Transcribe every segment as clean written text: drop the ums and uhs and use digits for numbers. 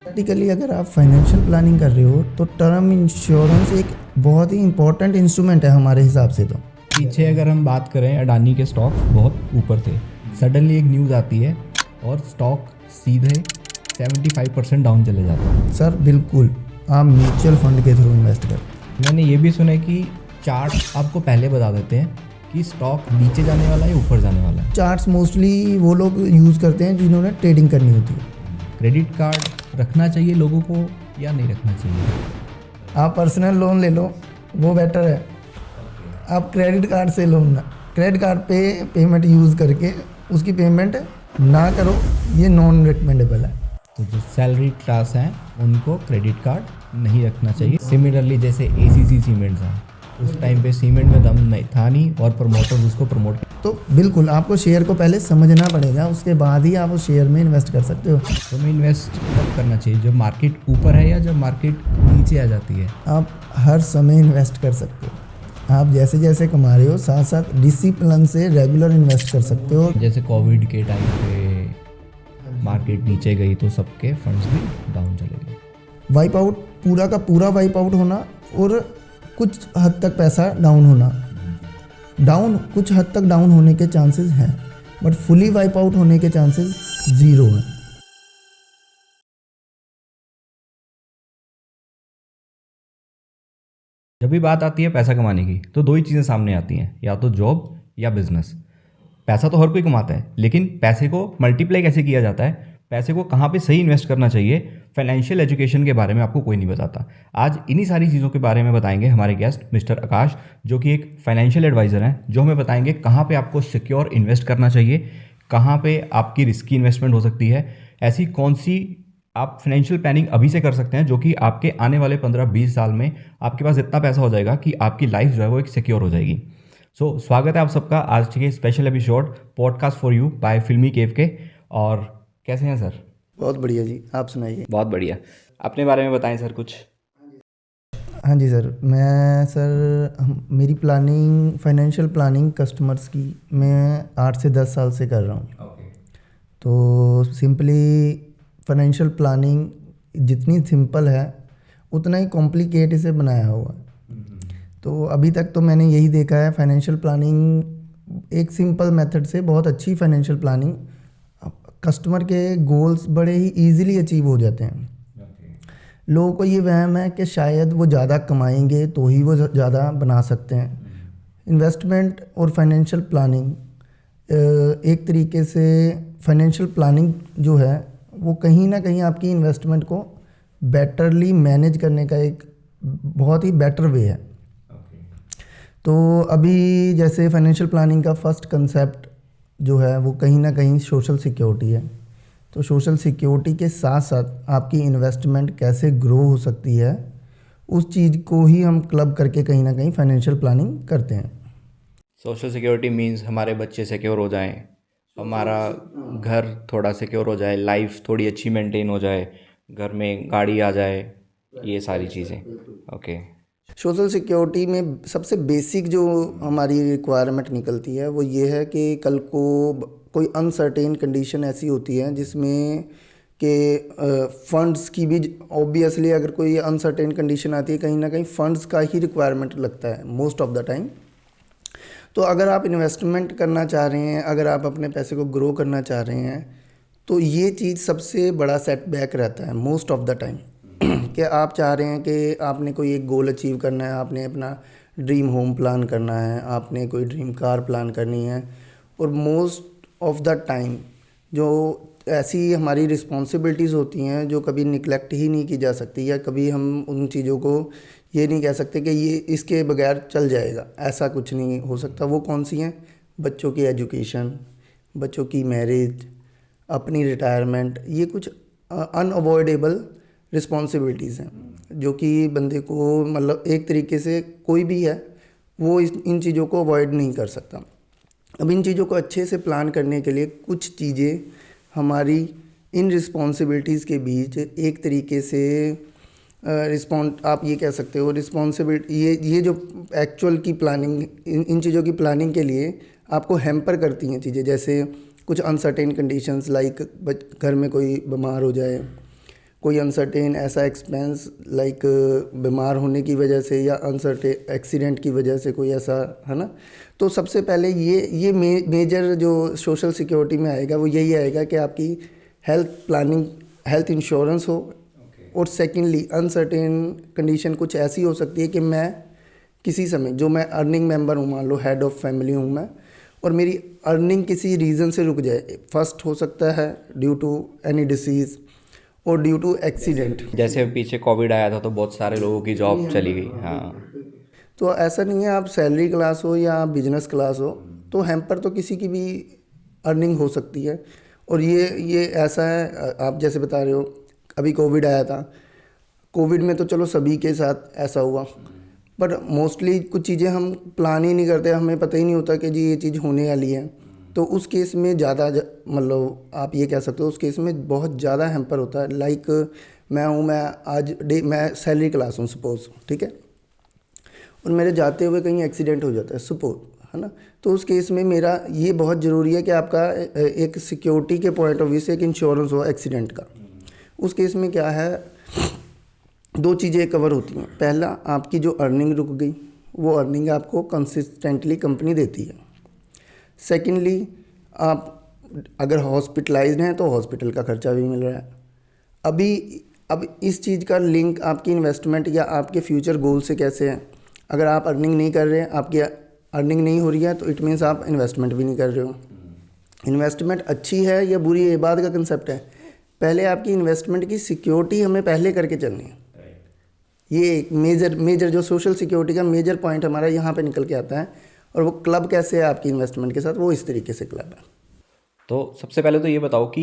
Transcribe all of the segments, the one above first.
Practically अगर आप financial planning कर रहे हो तो टर्म इंश्योरेंस एक बहुत ही इंपॉर्टेंट इंस्ट्रूमेंट है हमारे हिसाब से। तो पीछे अगर हम बात करें, अडानी के स्टॉक बहुत ऊपर थे, सडनली एक न्यूज़ आती है और स्टॉक सीधे 75% डाउन चले जाते हैं। सर बिल्कुल, आप म्यूचुअल फंड के थ्रू इन्वेस्ट करें। मैंने ये भी सुना है कि चार्ट आपको पहले बता देते हैं कि स्टॉक नीचे जाने वाला है या ऊपर जाने वाला है। चार्ट्स मोस्टली वो लोग यूज़ करते हैं जिन्होंने ट्रेडिंग करनी होती है। क्रेडिट कार्ड रखना चाहिए लोगों को या नहीं रखना चाहिए? आप पर्सनल लोन ले लो, वो बेटर है। आप क्रेडिट कार्ड से लोन ना, क्रेडिट कार्ड पे पेमेंट यूज़ करके उसकी पेमेंट ना करो, ये नॉन रिकमेंडेबल है। तो जो सैलरी क्लास हैं उनको क्रेडिट कार्ड नहीं रखना चाहिए। सिमिलरली जैसे एसीसी सीमेंट्स हैं, उस टाइम पे सीमेंट में दम नहीं था नहीं और प्रमोटर उसको प्रमोट। तो बिल्कुल आपको शेयर को पहले समझना पड़ेगा, उसके बाद ही आप उस शेयर में इन्वेस्ट कर सकते हो। तो हमें इन्वेस्ट कब करना चाहिए, जब मार्केट ऊपर है या जब मार्केट नीचे आ जाती है? आप हर समय इन्वेस्ट कर सकते हो। आप जैसे जैसे कमा रहे हो साथ साथ डिसिप्लिन से रेगुलर इन्वेस्ट कर सकते हो। जैसे कोविड के टाइम पे मार्केट नीचे गई तो सबके फंड्स भी डाउन चले गए। वाइप आउट, पूरा का पूरा वाइप आउट होना और कुछ हद तक पैसा डाउन होना, कुछ हद तक डाउन होने के चांसेस हैं, बट फुली वाइप आउट होने के चांसेस 0 हैं। जब भी बात आती है पैसा कमाने की तो दो ही चीज़ें सामने आती हैं, या तो जॉब या बिजनेस। पैसा तो हर कोई कमाता है, लेकिन पैसे को मल्टीप्लाई कैसे किया जाता है, पैसे को कहाँ पे सही इन्वेस्ट करना चाहिए, फाइनेंशियल एजुकेशन के बारे में आपको कोई नहीं बताता। आज इन्हीं सारी चीज़ों के बारे में बताएंगे हमारे गेस्ट मिस्टर आकाश, जो कि एक फाइनेंशियल एडवाइज़र हैं, जो हमें बताएंगे कहाँ पे आपको सिक्योर इन्वेस्ट करना चाहिए, कहाँ पे आपकी रिस्की इन्वेस्टमेंट हो सकती है, ऐसी कौन सी आप फाइनेंशियल प्लानिंग अभी से कर सकते हैं जो कि आपके आने वाले 15-20 साल में आपके पास इतना पैसा हो जाएगा कि आपकी लाइफ जो है वो एक सिक्योर हो जाएगी। स्वागत है आप सबका आज के special episode podcast for you by Filmy Cave के। और कैसे हैं सर? बहुत बढ़िया जी, आप सुनाइए। बहुत बढ़िया। अपने बारे में बताएं सर कुछ। हाँ जी सर, मेरी प्लानिंग, फाइनेंशियल प्लानिंग कस्टमर्स की मैं 8 से 10 साल से कर रहा हूँ। तो सिंपली फाइनेंशियल प्लानिंग जितनी सिंपल है उतना ही कॉम्प्लिकेट इसे बनाया हुआ है। तो अभी तक तो मैंने यही देखा है, फाइनेंशियल प्लानिंग एक सिंपल मेथड से बहुत अच्छी फाइनेंशियल प्लानिंग, कस्टमर के गोल्स बड़े ही इजीली अचीव हो जाते हैं। लोगों को ये वहम है कि शायद वो ज़्यादा कमाएंगे तो ही वो ज़्यादा बना सकते हैं। इन्वेस्टमेंट और फाइनेंशियल प्लानिंग, एक तरीके से फाइनेंशियल प्लानिंग जो है वो कहीं ना कहीं आपकी इन्वेस्टमेंट को बेटरली मैनेज करने का एक बहुत ही बेटर वे है। तो अभी जैसे फाइनेंशियल प्लानिंग का फर्स्ट कंसेप्ट जो है वो कहीं ना कहीं सोशल सिक्योरिटी है। तो सोशल सिक्योरिटी के साथ साथ आपकी इन्वेस्टमेंट कैसे ग्रो हो सकती है, उस चीज़ को ही हम क्लब करके कहीं ना कहीं फाइनेंशियल प्लानिंग करते हैं। सोशल सिक्योरिटी मीन्स हमारे बच्चे सिक्योर हो जाएं, हमारा घर थोड़ा सिक्योर हो जाए, लाइफ थोड़ी अच्छी मेंटेन हो जाए, घर में गाड़ी आ जाए, ये सारी चीज़ें। ओके। सोशल सिक्योरिटी में सबसे बेसिक जो हमारी रिक्वायरमेंट निकलती है वो ये है कि कल को कोई अनसर्टेन कंडीशन ऐसी होती है जिसमें कि फंड्स की भी, ऑब्वियसली अगर कोई अनसर्टेन कंडीशन आती है कहीं ना कहीं फंड्स का ही रिक्वायरमेंट लगता है मोस्ट ऑफ द टाइम। तो अगर आप इन्वेस्टमेंट करना चाह रहे हैं, अगर आप अपने पैसे को ग्रो करना चाह रहे हैं, तो ये चीज़ सबसे बड़ा सेटबैक रहता है मोस्ट ऑफ द टाइम। कि आप चाह रहे हैं कि आपने कोई एक गोल अचीव करना है, आपने अपना ड्रीम होम प्लान करना है, आपने कोई ड्रीम कार प्लान करनी है, और मोस्ट ऑफ द टाइम जो ऐसी हमारी रिस्पॉन्सिबिलिटीज़ होती हैं जो कभी निगलेक्ट ही नहीं की जा सकती, या कभी हम उन चीज़ों को ये नहीं कह सकते कि ये इसके बगैर चल जाएगा, ऐसा कुछ नहीं हो सकता। वो कौन सी हैं? बच्चों की एजुकेशन, बच्चों की मैरिज, अपनी रिटायरमेंट, ये कुछ अनअवॉइडेबल रिस्पॉन्सिबिलिटीज़ हैं जो कि बंदे को, मतलब एक तरीके से कोई भी है वो इन चीज़ों को अवॉइड नहीं कर सकता। अब इन चीज़ों को अच्छे से प्लान करने के लिए कुछ चीज़ें हमारी इन रिस्पॉन्सिबिलिटीज़ के बीच एक तरीके से आप ये कह सकते हो रिस्पॉन्सिबिलिटी, ये जो एक्चुअल की प्लानिंग, इन चीज़ों की प्लानिंग के लिए आपको हैम्पर करती हैं चीज़ें, जैसे कुछ अनसर्टेन कंडीशंस लाइक घर में कोई बीमार हो जाए, कोई अनसर्टेन ऐसा एक्सपेंस लाइक बीमार होने की वजह से या अनसर्टेन एक्सीडेंट की वजह से कोई ऐसा, है ना। तो सबसे पहले ये मेजर जो सोशल सिक्योरिटी में आएगा वो यही आएगा कि आपकी हेल्थ प्लानिंग, हेल्थ इंश्योरेंस हो। और सेकेंडली अनसर्टेन कंडीशन कुछ ऐसी हो सकती है कि मैं किसी समय, जो मैं अर्निंग मेंबर हूँ, मान लो हेड ऑफ फैमिली हूँ मैं, और मेरी अर्निंग किसी रीज़न से रुक जाए। फर्स्ट हो सकता है ड्यू टू एनी डिसीज़ और ड्यू टू एक्सीडेंट। जैसे पीछे कोविड आया था तो बहुत सारे लोगों की जॉब चली गई। हाँ, तो ऐसा नहीं है आप सैलरी क्लास हो या बिजनेस क्लास हो, तो हैम्पर तो किसी की भी अर्निंग हो सकती है। और ये ऐसा है, आप जैसे बता रहे हो अभी कोविड आया था, कोविड में तो चलो सभी के साथ ऐसा हुआ, पर मोस्टली कुछ चीज़ें हम प्लान ही नहीं करते, हमें पता ही नहीं होता कि जी ये चीज़ होने वाली है। तो उस केस में ज़्यादा मतलब आप ये कह सकते हो उस केस में बहुत ज़्यादा हैम्पर होता है। लाइक मैं सैलरी क्लास हूँ सपोज, ठीक है, और मेरे जाते हुए कहीं एक्सीडेंट हो जाता है सपोज, है ना। तो उस केस में मेरा ये बहुत ज़रूरी है कि आपका एक सिक्योरिटी के पॉइंट ऑफ व्यू से एक इंश्योरेंस हो एक्सीडेंट का। उस केस में क्या है, दो चीज़ें कवर होती हैं। पहला, आपकी जो अर्निंग रुक गई वो अर्निंग आपको कंसिस्टेंटली कंपनी देती है। सेकेंडली, आप अगर हॉस्पिटलाइज्ड हैं तो हॉस्पिटल का खर्चा भी मिल रहा है। अब इस चीज़ का लिंक आपकी इन्वेस्टमेंट या आपके फ्यूचर गोल से कैसे है। अगर आप अर्निंग नहीं कर रहे हैं, आपकी अर्निंग नहीं हो रही है, तो इट मीन्स आप इन्वेस्टमेंट भी नहीं कर रहे हो। इन्वेस्टमेंट अच्छी है या बुरी है, ये बात का कंसेप्ट है। पहले आपकी इन्वेस्टमेंट की सिक्योरिटी हमें पहले करके चलनी है। ये एक मेजर जो सोशल सिक्योरिटी का मेजर पॉइंट हमारा यहाँ पे निकल के आता है। और वो क्लब कैसे है आपकी इन्वेस्टमेंट के साथ, वो इस तरीके से क्लब है। तो सबसे पहले तो ये बताओ कि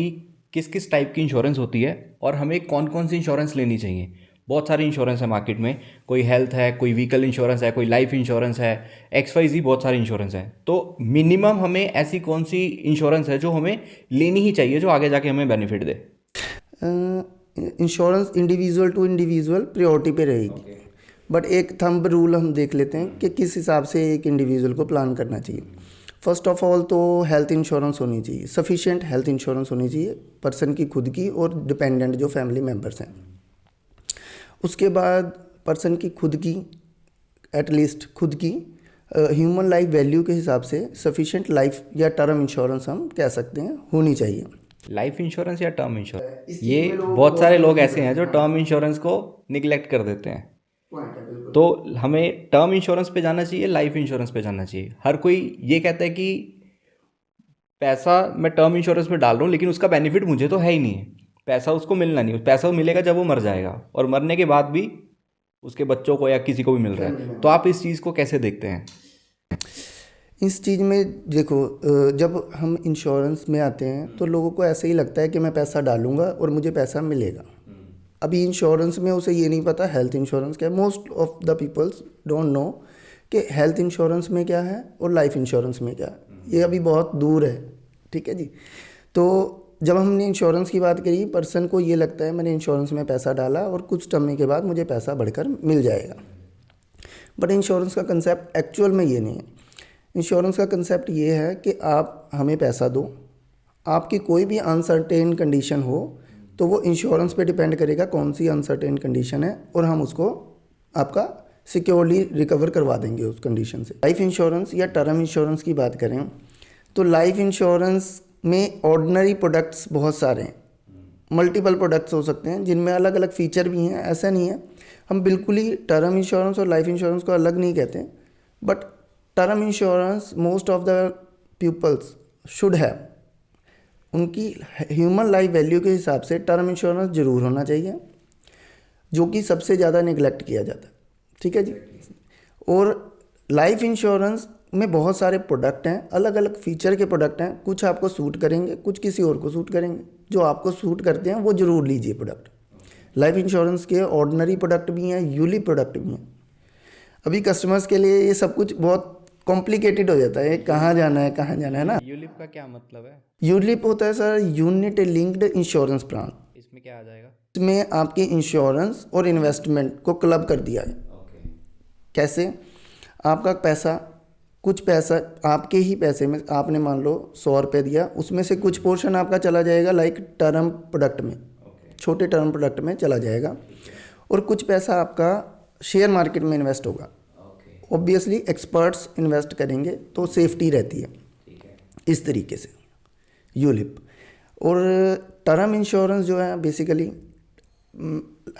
किस किस टाइप की इंश्योरेंस होती है और हमें कौन कौन सी इंश्योरेंस लेनी चाहिए। बहुत सारी इंश्योरेंस है मार्केट में, कोई हेल्थ है, कोई व्हीकल इंश्योरेंस है, कोई लाइफ इंश्योरेंस है, XYZ बहुत सारी इंश्योरेंस है। तो मिनिमम हमें ऐसी कौन सी इंश्योरेंस है जो हमें लेनी ही चाहिए, जो आगे जाके हमें बेनिफिट दे। Insurance individual to individual priority पे रहेगी। बट एक थंब रूल हम देख लेते हैं कि किस हिसाब से एक इंडिविजुअल को प्लान करना चाहिए। फर्स्ट ऑफ ऑल तो हेल्थ इंश्योरेंस होनी चाहिए, सफिशिएंट हेल्थ इंश्योरेंस होनी चाहिए पर्सन की खुद की और डिपेंडेंट जो फैमिली मेम्बर्स हैं। उसके बाद पर्सन की खुद की, एटलीस्ट खुद की ह्यूमन लाइफ वैल्यू के हिसाब से सफिशिएंट लाइफ या टर्म इंश्योरेंस हम कह सकते हैं होनी चाहिए। लाइफ इंश्योरेंस या टर्म इंश्योरेंस, ये बहुत सारे लोग ऐसे हैं जो टर्म इंश्योरेंस को निगलेक्ट कर देते हैं। तो हमें टर्म इंश्योरेंस पे जाना चाहिए, लाइफ इंश्योरेंस पे जाना चाहिए। हर कोई ये कहता है कि पैसा मैं टर्म इंश्योरेंस में डाल रहा हूँ लेकिन उसका बेनिफिट मुझे तो है ही नहीं है, पैसा उसको मिलना नहीं, पैसा मिलेगा जब वो मर जाएगा, और मरने के बाद भी उसके बच्चों को या किसी को भी मिल रहा है। तो आप इस चीज़ को कैसे देखते हैं। इस चीज़ में देखो, जब हम इंश्योरेंस में आते हैं तो लोगों को ऐसे ही लगता है कि मैं पैसा डालूंगा और मुझे पैसा मिलेगा। अभी इंश्योरेंस में उसे ये नहीं पता हेल्थ इंश्योरेंस क्या है। Most of the peoples don't know कि हेल्थ इंश्योरेंस में क्या है और लाइफ इंश्योरेंस में क्या है। ये अभी बहुत दूर है, ठीक है जी। तो जब हमने इंश्योरेंस की बात करी, पर्सन को ये लगता है मैंने इंश्योरेंस में पैसा डाला और कुछ समय के बाद मुझे पैसा बढ़कर मिल जाएगा। बट इंश्योरेंस का कंसेप्ट एक्चुअल में ये नहीं है। इंश्योरेंस का कंसेप्ट ये है कि आप हमें पैसा दो, आपकी कोई भी अनसर्टेन कंडीशन हो तो वो इंश्योरेंस पे डिपेंड करेगा कौन सी अनसर्टेन कंडीशन है, और हम उसको आपका सिक्योरली रिकवर करवा देंगे उस कंडीशन से। लाइफ इंश्योरेंस या टर्म इंश्योरेंस की बात करें तो लाइफ इंश्योरेंस में ऑर्डिनरी प्रोडक्ट्स बहुत सारे हैं, मल्टीपल प्रोडक्ट्स हो सकते हैं जिनमें अलग अलग फीचर भी हैं। ऐसा नहीं है, हम बिल्कुल ही टर्म इंश्योरेंस और लाइफ इंश्योरेंस को अलग नहीं कहते, but term insurance most of the peoples should have, उनकी ह्यूमन लाइफ वैल्यू के हिसाब से टर्म इंश्योरेंस ज़रूर होना चाहिए, जो कि सबसे ज़्यादा निगलेक्ट किया जाता है, ठीक है जी। और लाइफ इंश्योरेंस में बहुत सारे प्रोडक्ट हैं, अलग अलग फीचर के प्रोडक्ट हैं, कुछ आपको सूट करेंगे, कुछ किसी और को सूट करेंगे। जो आपको सूट करते हैं वो ज़रूर लीजिए प्रोडक्ट। लाइफ इंश्योरेंस के ऑर्डिनरी प्रोडक्ट भी हैं, यूलिप प्रोडक्ट भी हैं। अभी कस्टमर्स के लिए ये सब कुछ बहुत कॉम्प्लिकेटेड हो जाता है, कहाँ जाना है ना। यूलिप का क्या मतलब है। यूलिप होता है sir unit linked insurance plan. इसमें क्या आ जाएगा। इसमें आपके इंश्योरेंस और इन्वेस्टमेंट को क्लब कर दिया है। कैसे, आपका पैसा, कुछ पैसा आपके ही पैसे में, आपने मान लो 100 रुपये दिया, उसमें से कुछ पोर्शन आपका चला जाएगा लाइक टर्म प्रोडक्ट में, छोटे टर्म प्रोडक्ट में चला जाएगा और कुछ पैसा आपका शेयर मार्केट में इन्वेस्ट होगा। ऑब्वियसली एक्सपर्ट्स इन्वेस्ट करेंगे तो सेफ्टी रहती है। इस तरीके से यूलिप और टर्म इंश्योरेंस जो है बेसिकली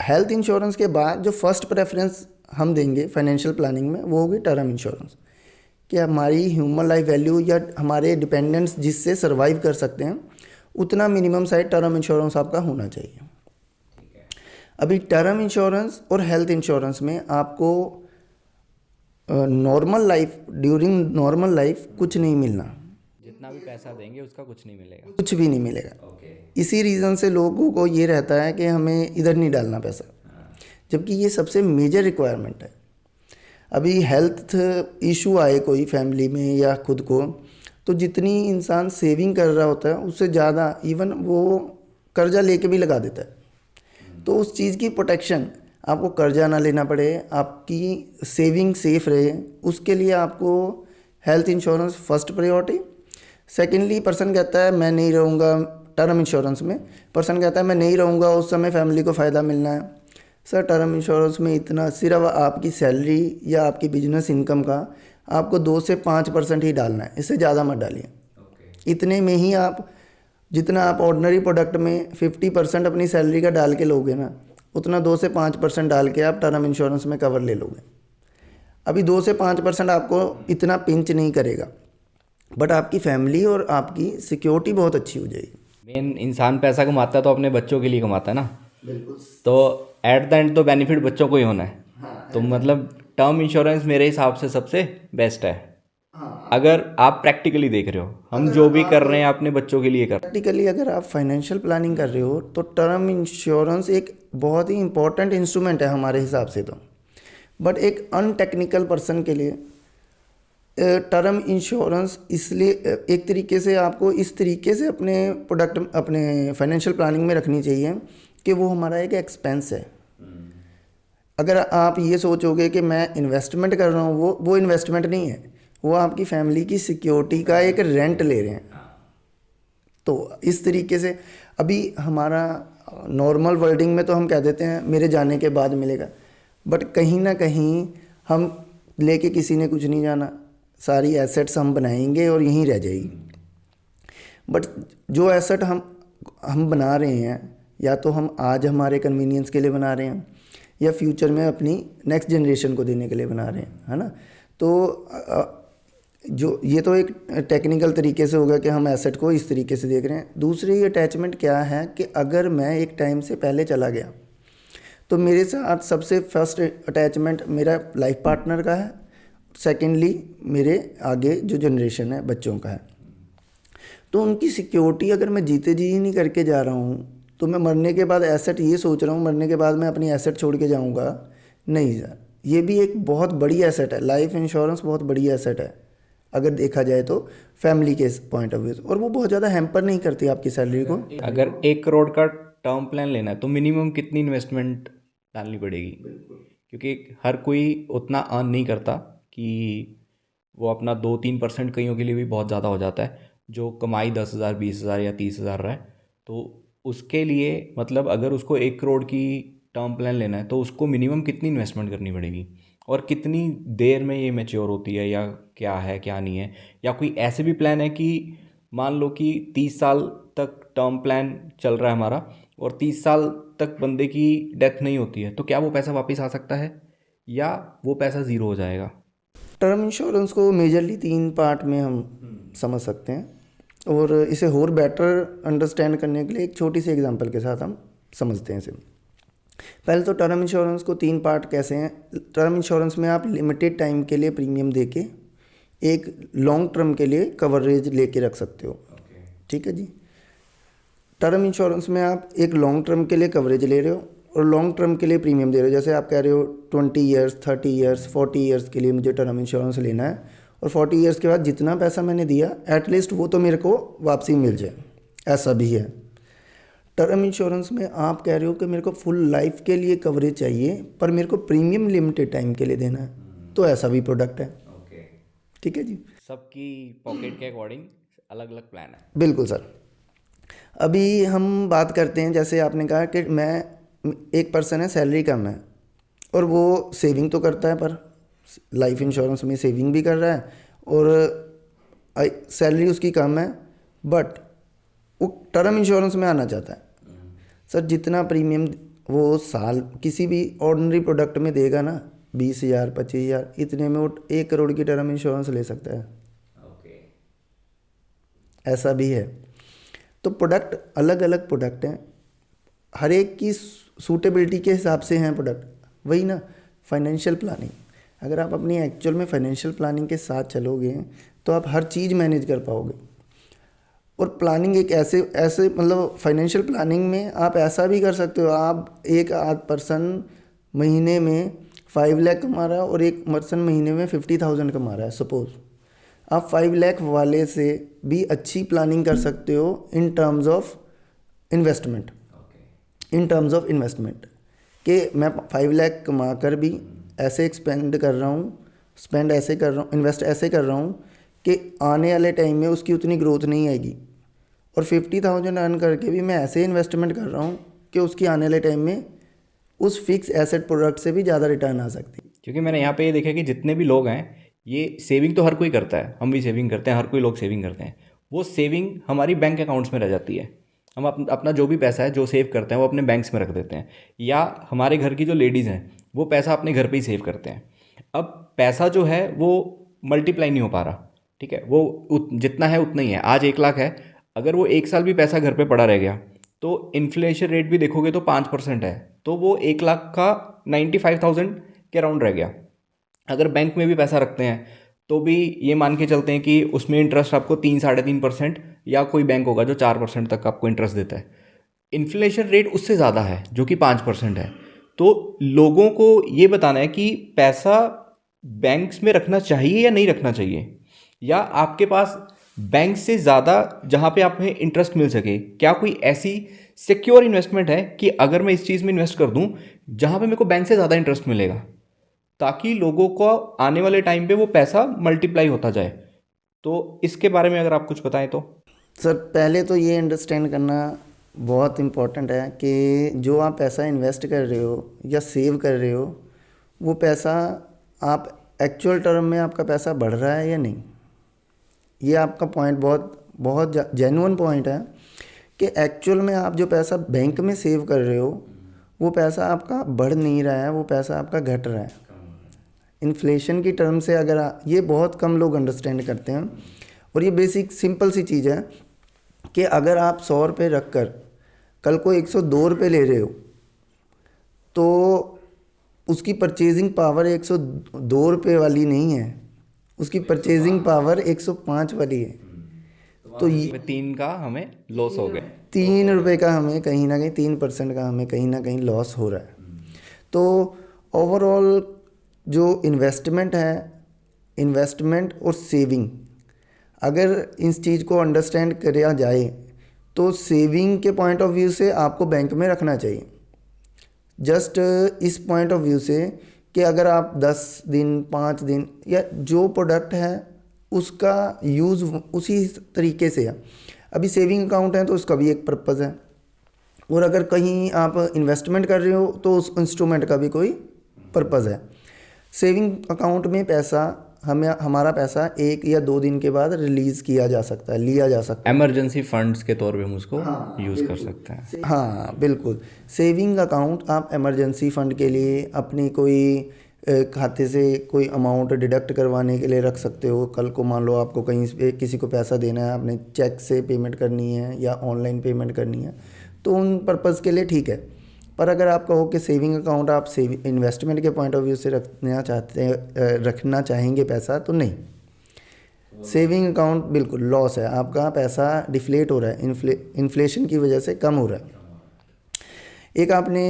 हेल्थ इंश्योरेंस के बाद जो फर्स्ट प्रेफरेंस हम देंगे फाइनेंशियल प्लानिंग में वो होगी टर्म इंश्योरेंस, कि हमारी ह्यूमन लाइफ वैल्यू या हमारे डिपेंडेंट्स जिससे सर्वाइव कर सकते हैं उतना मिनिमम साइज टर्म इंश्योरेंस आपका होना चाहिए। अभी टर्म इंश्योरेंस और हेल्थ इंश्योरेंस में आपको normal life during normal life कुछ नहीं मिलना, जितना भी पैसा देंगे उसका कुछ नहीं मिलेगा, कुछ भी नहीं मिलेगा। इसी रीज़न से लोगों को ये रहता है कि हमें इधर नहीं डालना पैसा, जबकि ये सबसे मेजर रिक्वायरमेंट है। अभी हेल्थ इशू आए कोई फैमिली में या खुद को, तो जितनी इंसान सेविंग कर रहा होता है उससे ज़्यादा इवन वो कर्जा लेके भी लगा देता है। तो उस चीज़ की प्रोटेक्शन, आपको कर्जा ना लेना पड़े, आपकी सेविंग सेफ रहे, उसके लिए आपको health insurance first priority. Secondly person कहता है मैं नहीं रहूँगा टर्म इंश्योरेंस में, पर्सन कहता है मैं नहीं रहूँगा, उस समय फैमिली को फ़ायदा मिलना है। सर टर्म इंश्योरेंस में इतना सिर्फ आपकी सैलरी या आपकी बिजनेस इनकम का आपको 2 से 5% ही डालना है, इससे ज़्यादा मत डालिए। इतने में ही आप जितना आप ऑर्डिनरी प्रोडक्ट में 50% अपनी सैलरी का डाल के लोगे ना, उतना 2 से 5% डाल के आप टर्म इंश्योरेंस में कवर ले लोगे। अभी 2 से 5% आपको इतना पिंच नहीं करेगा, बट आपकी फैमिली और आपकी सिक्योरिटी बहुत अच्छी हो जाएगी। मेन इंसान पैसा कमाता है तो अपने बच्चों के लिए कमाता है ना, बिल्कुल। तो एट द एंड तो बेनिफिट बच्चों को ही होना है। तो मतलब टर्म इंश्योरेंस मेरे हिसाब से सबसे बेस्ट है। अगर आप प्रैक्टिकली देख रहे हो, हम जो भी कर रहे हैं अपने बच्चों के लिए कर रहे प्रैक्टिकली अगर आप फाइनेंशियल प्लानिंग कर रहे हो तो टर्म इंश्योरेंस एक बहुत ही इंपॉर्टेंट इंस्ट्रूमेंट है हमारे हिसाब से तो। बट एक अनटेक्निकल पर्सन के लिए टर्म इंश्योरेंस इसलिए एक तरीके से आपको इस तरीके से अपने प्रोडक्ट अपने फाइनेंशियल प्लानिंग में रखनी चाहिए कि वो हमारा एक एक्सपेंस है। अगर आप ये सोचोगे कि मैं इन्वेस्टमेंट कर रहा हूँ, वो इन्वेस्टमेंट नहीं है, वो आपकी फैमिली की सिक्योरिटी का एक रेंट ले रहे हैं। तो इस तरीके से अभी हमारा नॉर्मल वर्डिंग में तो हम कह देते हैं मेरे जाने के बाद मिलेगा, बट कहीं ना कहीं हम लेके किसी ने कुछ नहीं जाना, सारी एसेट्स हम बनाएंगे और यहीं रह जाएगी। बट जो एसेट हम बना रहे हैं, या तो हम आज हमारे कन्वीनियंस के लिए बना रहे हैं या फ्यूचर में अपनी नेक्स्ट जनरेशन को देने के लिए बना रहे हैं, है ना। तो जो ये तो एक टेक्निकल तरीके से होगा कि हम एसेट को इस तरीके से देख रहे हैं। दूसरी अटैचमेंट क्या है कि अगर मैं एक टाइम से पहले चला गया तो मेरे साथ सबसे फर्स्ट अटैचमेंट मेरा लाइफ पार्टनर का है, सेकेंडली मेरे आगे जो जनरेशन है बच्चों का है। तो उनकी सिक्योरिटी अगर मैं जीते जी ही नहीं करके जा रहा हूँ तो मैं मरने के बाद एसेट ये सोच रहा हूँ मरने के बाद मैं अपनी एसेट छोड़ के जाऊँगा, नहीं सर। ये भी एक बहुत बड़ी एसेट है, लाइफ इंश्योरेंस बहुत बड़ी एसेट है अगर देखा जाए तो फैमिली के पॉइंट ऑफ व्यू से, और वो बहुत ज़्यादा हैम्पर नहीं करती आपकी सैलरी को। अगर 1 करोड़ का टर्म प्लान लेना है तो मिनिमम कितनी इन्वेस्टमेंट डालनी पड़ेगी? क्योंकि हर कोई उतना अर्न नहीं करता कि वो अपना 2-3% कईयों के लिए भी बहुत ज़्यादा हो जाता है। जो कमाई 10,000 20,000 या 30,000 रहा है, तो उसके लिए मतलब अगर उसको 1 करोड़ की टर्म प्लान लेना है तो उसको मिनिमम कितनी इन्वेस्टमेंट करनी पड़ेगी और कितनी देर में ये मैच्योर होती है, या क्या है क्या नहीं है? या कोई ऐसे भी प्लान है कि मान लो कि 30 साल तक टर्म प्लान चल रहा है हमारा और 30 साल तक बंदे की डेथ नहीं होती है, तो क्या वो पैसा वापस आ सकता है या वो पैसा ज़ीरो हो जाएगा? टर्म इंश्योरेंस को मेजरली 3 पार्ट में हम समझ सकते हैं, और इसे और बेटर अंडरस्टैंड करने के लिए एक छोटी सी एग्जांपल के साथ हम समझते हैं इसे। पहले तो टर्म इंश्योरेंस को 3 पार्ट कैसे हैं। टर्म इंश्योरेंस में आप लिमिटेड टाइम के लिए प्रीमियम देके एक लॉन्ग टर्म के लिए कवरेज लेके रख सकते हो, ठीक है जी। टर्म इंश्योरेंस में आप एक लॉन्ग टर्म के लिए कवरेज ले रहे हो और लॉन्ग टर्म के लिए प्रीमियम दे रहे हो। जैसे आप कह रहे हो 20 ईयर्स 30 ईयर्स 40 ईयर्स के लिए मुझे टर्म इंश्योरेंस लेना है, और 40 ईयर्स के बाद जितना पैसा मैंने दिया एटलीस्ट वो तो मेरे को वापसी मिल जाए, ऐसा भी है। टर्म इंश्योरेंस में आप कह रहे हो कि मेरे को फुल लाइफ के लिए कवरेज चाहिए पर मेरे को प्रीमियम लिमिटेड टाइम के लिए देना है, तो ऐसा भी प्रोडक्ट है, ठीक है जी। सबकी पॉकेट के अकॉर्डिंग अलग अलग प्लान है। बिल्कुल सर। अभी हम बात करते हैं, जैसे आपने कहा कि एक पर्सन है, सैलरी कम है और वो सेविंग तो करता है, पर लाइफ इंश्योरेंस में सेविंग भी कर रहा है और सैलरी उसकी कम है, बट वो टर्म इंश्योरेंस में आना चाहता है। सर जितना प्रीमियम वो साल किसी भी ऑर्डिनरी प्रोडक्ट में देगा ना, 20,000 25,000, इतने में वो 1 करोड़ की टर्म इंश्योरेंस ले सकता है। ऐसा भी है। तो प्रोडक्ट अलग अलग प्रोडक्ट हैं, हर एक की सूटेबिलिटी के हिसाब से हैं प्रोडक्ट। वही ना, फाइनेंशियल प्लानिंग, अगर आप अपनी एक्चुअल में फाइनेंशियल प्लानिंग के साथ चलोगे तो आप हर चीज़ मैनेज कर पाओगे। और प्लानिंग एक ऐसे ऐसे मतलब फाइनेंशियल प्लानिंग में आप ऐसा भी कर सकते हो, आप एक आध पर्सन महीने में 5 लाख कमा रहा है और एक पर्सन महीने में 50,000 कमा रहा है, सपोज आप 5 लाख वाले से भी अच्छी प्लानिंग कर सकते हो in terms of investment. In terms of investment कि मैं 5 लाख कमा कर भी ऐसे एक्सपेंड कर रहा हूँ, स्पेंड ऐसे कर रहा हूँ, इन्वेस्ट ऐसे कर रहा हूँ कि आने वाले टाइम में उसकी उतनी ग्रोथ नहीं आएगी, और 50,000 अर्न करके भी मैं ऐसे इन्वेस्टमेंट कर रहा हूँ कि उसकी आने वाले टाइम में उस फिक्स एसेट प्रोडक्ट से भी ज़्यादा रिटर्न आ सकती है। क्योंकि मैंने यहाँ पे ये देखा कि जितने भी लोग हैं, ये सेविंग तो हर कोई करता है, हम भी सेविंग करते हैं, हर कोई लोग सेविंग करते हैं। वो सेविंग हमारी बैंक अकाउंट्स में रह जाती है। हम अपना जो भी पैसा है जो सेव करते हैं वो अपने बैंक्स में रख देते हैं, या हमारे घर की जो लेडीज़ हैं वो पैसा अपने घर पे ही सेव करते हैं। अब पैसा जो है वो मल्टीप्लाई नहीं हो पा रहा, ठीक है, वो जितना है उतना ही है। आज 1 लाख है, अगर वो 1 साल भी पैसा घर पे पड़ा रह गया तो इन्फ्लेशन रेट भी देखोगे तो 5% है, तो वो 1 लाख का 95,000 के अराउंड रह गया। अगर बैंक में भी पैसा रखते हैं तो भी ये मान के चलते हैं कि उसमें इंटरेस्ट आपको 3-3.5%, या कोई बैंक होगा जो 4% तक आपको इंटरेस्ट देता है। इन्फ्लेशन रेट उससे ज़्यादा है जो कि 5% है। तो लोगों को ये बताना है कि पैसा बैंक्स में रखना चाहिए या नहीं रखना चाहिए, या आपके पास बैंक से ज़्यादा जहाँ पे आप में इंटरेस्ट मिल सके। क्या कोई ऐसी सिक्योर इन्वेस्टमेंट है कि अगर मैं इस चीज़ में इन्वेस्ट कर दूँ जहाँ पे मेरे को बैंक से ज़्यादा इंटरेस्ट मिलेगा, ताकि लोगों को आने वाले टाइम पे वो पैसा मल्टीप्लाई होता जाए। तो इसके बारे में अगर आप कुछ बताएं तो। सर पहले तो ये अंडरस्टैंड करना बहुत इम्पॉर्टेंट है कि जो आप पैसा इन्वेस्ट कर रहे हो या सेव कर रहे हो, वो पैसा आप एक्चुअल टर्म में आपका पैसा बढ़ रहा है या नहीं। ये आपका पॉइंट बहुत बहुत जेन्युइन पॉइंट है कि एक्चुअल में आप जो पैसा बैंक में सेव कर रहे हो वो पैसा आपका बढ़ नहीं रहा है, वो पैसा आपका घट रहा है। इन्फ्लेशन की टर्म से अगर ये बहुत कम लोग अंडरस्टैंड करते हैं, और ये बेसिक सिंपल सी चीज़ है कि अगर आप 100 रुपये रख कर कल को 102 रुपये ले रहे हो तो उसकी परचेजिंग पावर 102 रुपये वाली नहीं है, उसकी परचेजिंग पावर 105 वाली है। तो ये 3 का हमें लॉस हो गया, 3 रुपये का हमें कहीं ना कहीं 3% का हमें कहीं ना कहीं लॉस हो रहा है। तो ओवरऑल जो इन्वेस्टमेंट है, इन्वेस्टमेंट और सेविंग, अगर इस चीज़ को अंडरस्टैंड किया जाए तो सेविंग के पॉइंट ऑफ व्यू से आपको बैंक में रखना चाहिए। जस्ट इस पॉइंट ऑफ व्यू से कि अगर आप 10 दिन 5 दिन या जो प्रोडक्ट है उसका यूज़ उसी तरीके से है। अभी सेविंग अकाउंट है तो उसका भी एक पर्पज़ है, और अगर कहीं आप इन्वेस्टमेंट कर रहे हो तो उस इंस्ट्रूमेंट का भी कोई पर्पज़ है। सेविंग अकाउंट में पैसा हमारा पैसा 1 या 2 दिन के बाद रिलीज़ किया जा सकता है, लिया जा सकता है। इमरजेंसी फंड्स के तौर पे हम उसको यूज़ कर सकते हैं। हाँ बिल्कुल, सेविंग अकाउंट आप इमरजेंसी फ़ंड के लिए अपनी कोई खाते से कोई अमाउंट डिडक्ट करवाने के लिए रख सकते हो। कल को मान लो आपको कहीं पे किसी को पैसा देना है, आपने चेक से पेमेंट करनी है या ऑनलाइन पेमेंट करनी है, तो उन पर्पज़ के लिए ठीक है। पर अगर आप कहो कि सेविंग अकाउंट आप इन्वेस्टमेंट के पॉइंट ऑफ व्यू से रखना चाहेंगे पैसा, तो नहीं, सेविंग अकाउंट बिल्कुल लॉस है, आपका पैसा डिफ्लेट हो रहा है, इन्फ्लेशन की वजह से कम हो रहा है। एक आपने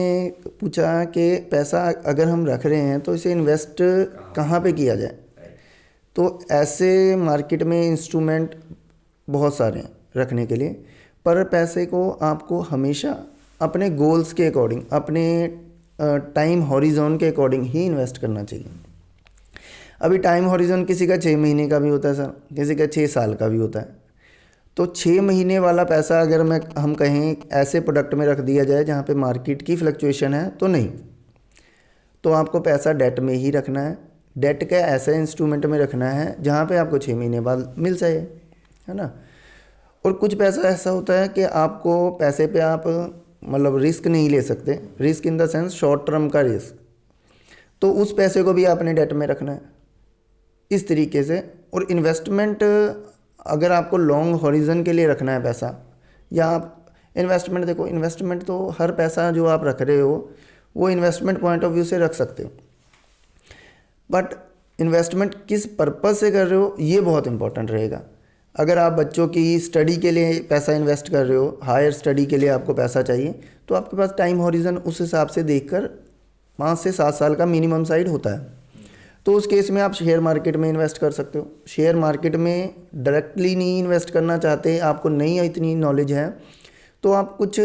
पूछा कि पैसा अगर हम रख रहे हैं तो इसे इन्वेस्ट कहाँ पे किया जाए। तो ऐसे मार्केट में इंस्ट्रूमेंट बहुत सारे हैं रखने के लिए, पर पैसे को आपको हमेशा अपने गोल्स के अकॉर्डिंग, अपने टाइम हॉरिजॉन के अकॉर्डिंग ही इन्वेस्ट करना चाहिए। अभी टाइम हॉरिजॉन किसी का 6 महीने का भी होता है सर, किसी का 6 साल का भी होता है। तो 6 महीने वाला पैसा अगर हम कहें ऐसे प्रोडक्ट में रख दिया जाए जहाँ पे मार्केट की फ्लक्चुएशन है तो नहीं, तो आपको पैसा डेट में ही रखना है। डेट का ऐसा इंस्ट्रूमेंट में रखना है जहाँ पे आपको 6 महीने बाद मिल जाए, है ना। और कुछ पैसा ऐसा होता है कि आपको पैसे पे आप मतलब रिस्क नहीं ले सकते, risk in the sense short term का रिस्क, तो उस पैसे को भी आपने डेट में रखना है इस तरीके से। और इन्वेस्टमेंट अगर आपको लॉन्ग हॉरिजन के लिए रखना है पैसा, या आप इन्वेस्टमेंट, देखो इन्वेस्टमेंट तो हर पैसा जो आप रख रहे हो वो इन्वेस्टमेंट पॉइंट ऑफ व्यू से रख सकते हो, बट इन्वेस्टमेंट किस पर्पज़ से कर रहे हो ये बहुत इंपॉर्टेंट रहेगा। अगर आप बच्चों की स्टडी के लिए पैसा इन्वेस्ट कर रहे हो, हायर स्टडी के लिए आपको पैसा चाहिए, तो आपके पास टाइम हॉरिजन उस हिसाब से देखकर 5 से 7 साल का मिनिमम साइड होता है। तो उस केस में आप शेयर मार्केट में इन्वेस्ट कर सकते हो। शेयर मार्केट में डायरेक्टली नहीं इन्वेस्ट करना चाहते, आपको नहीं इतनी नॉलेज है, तो आप कुछ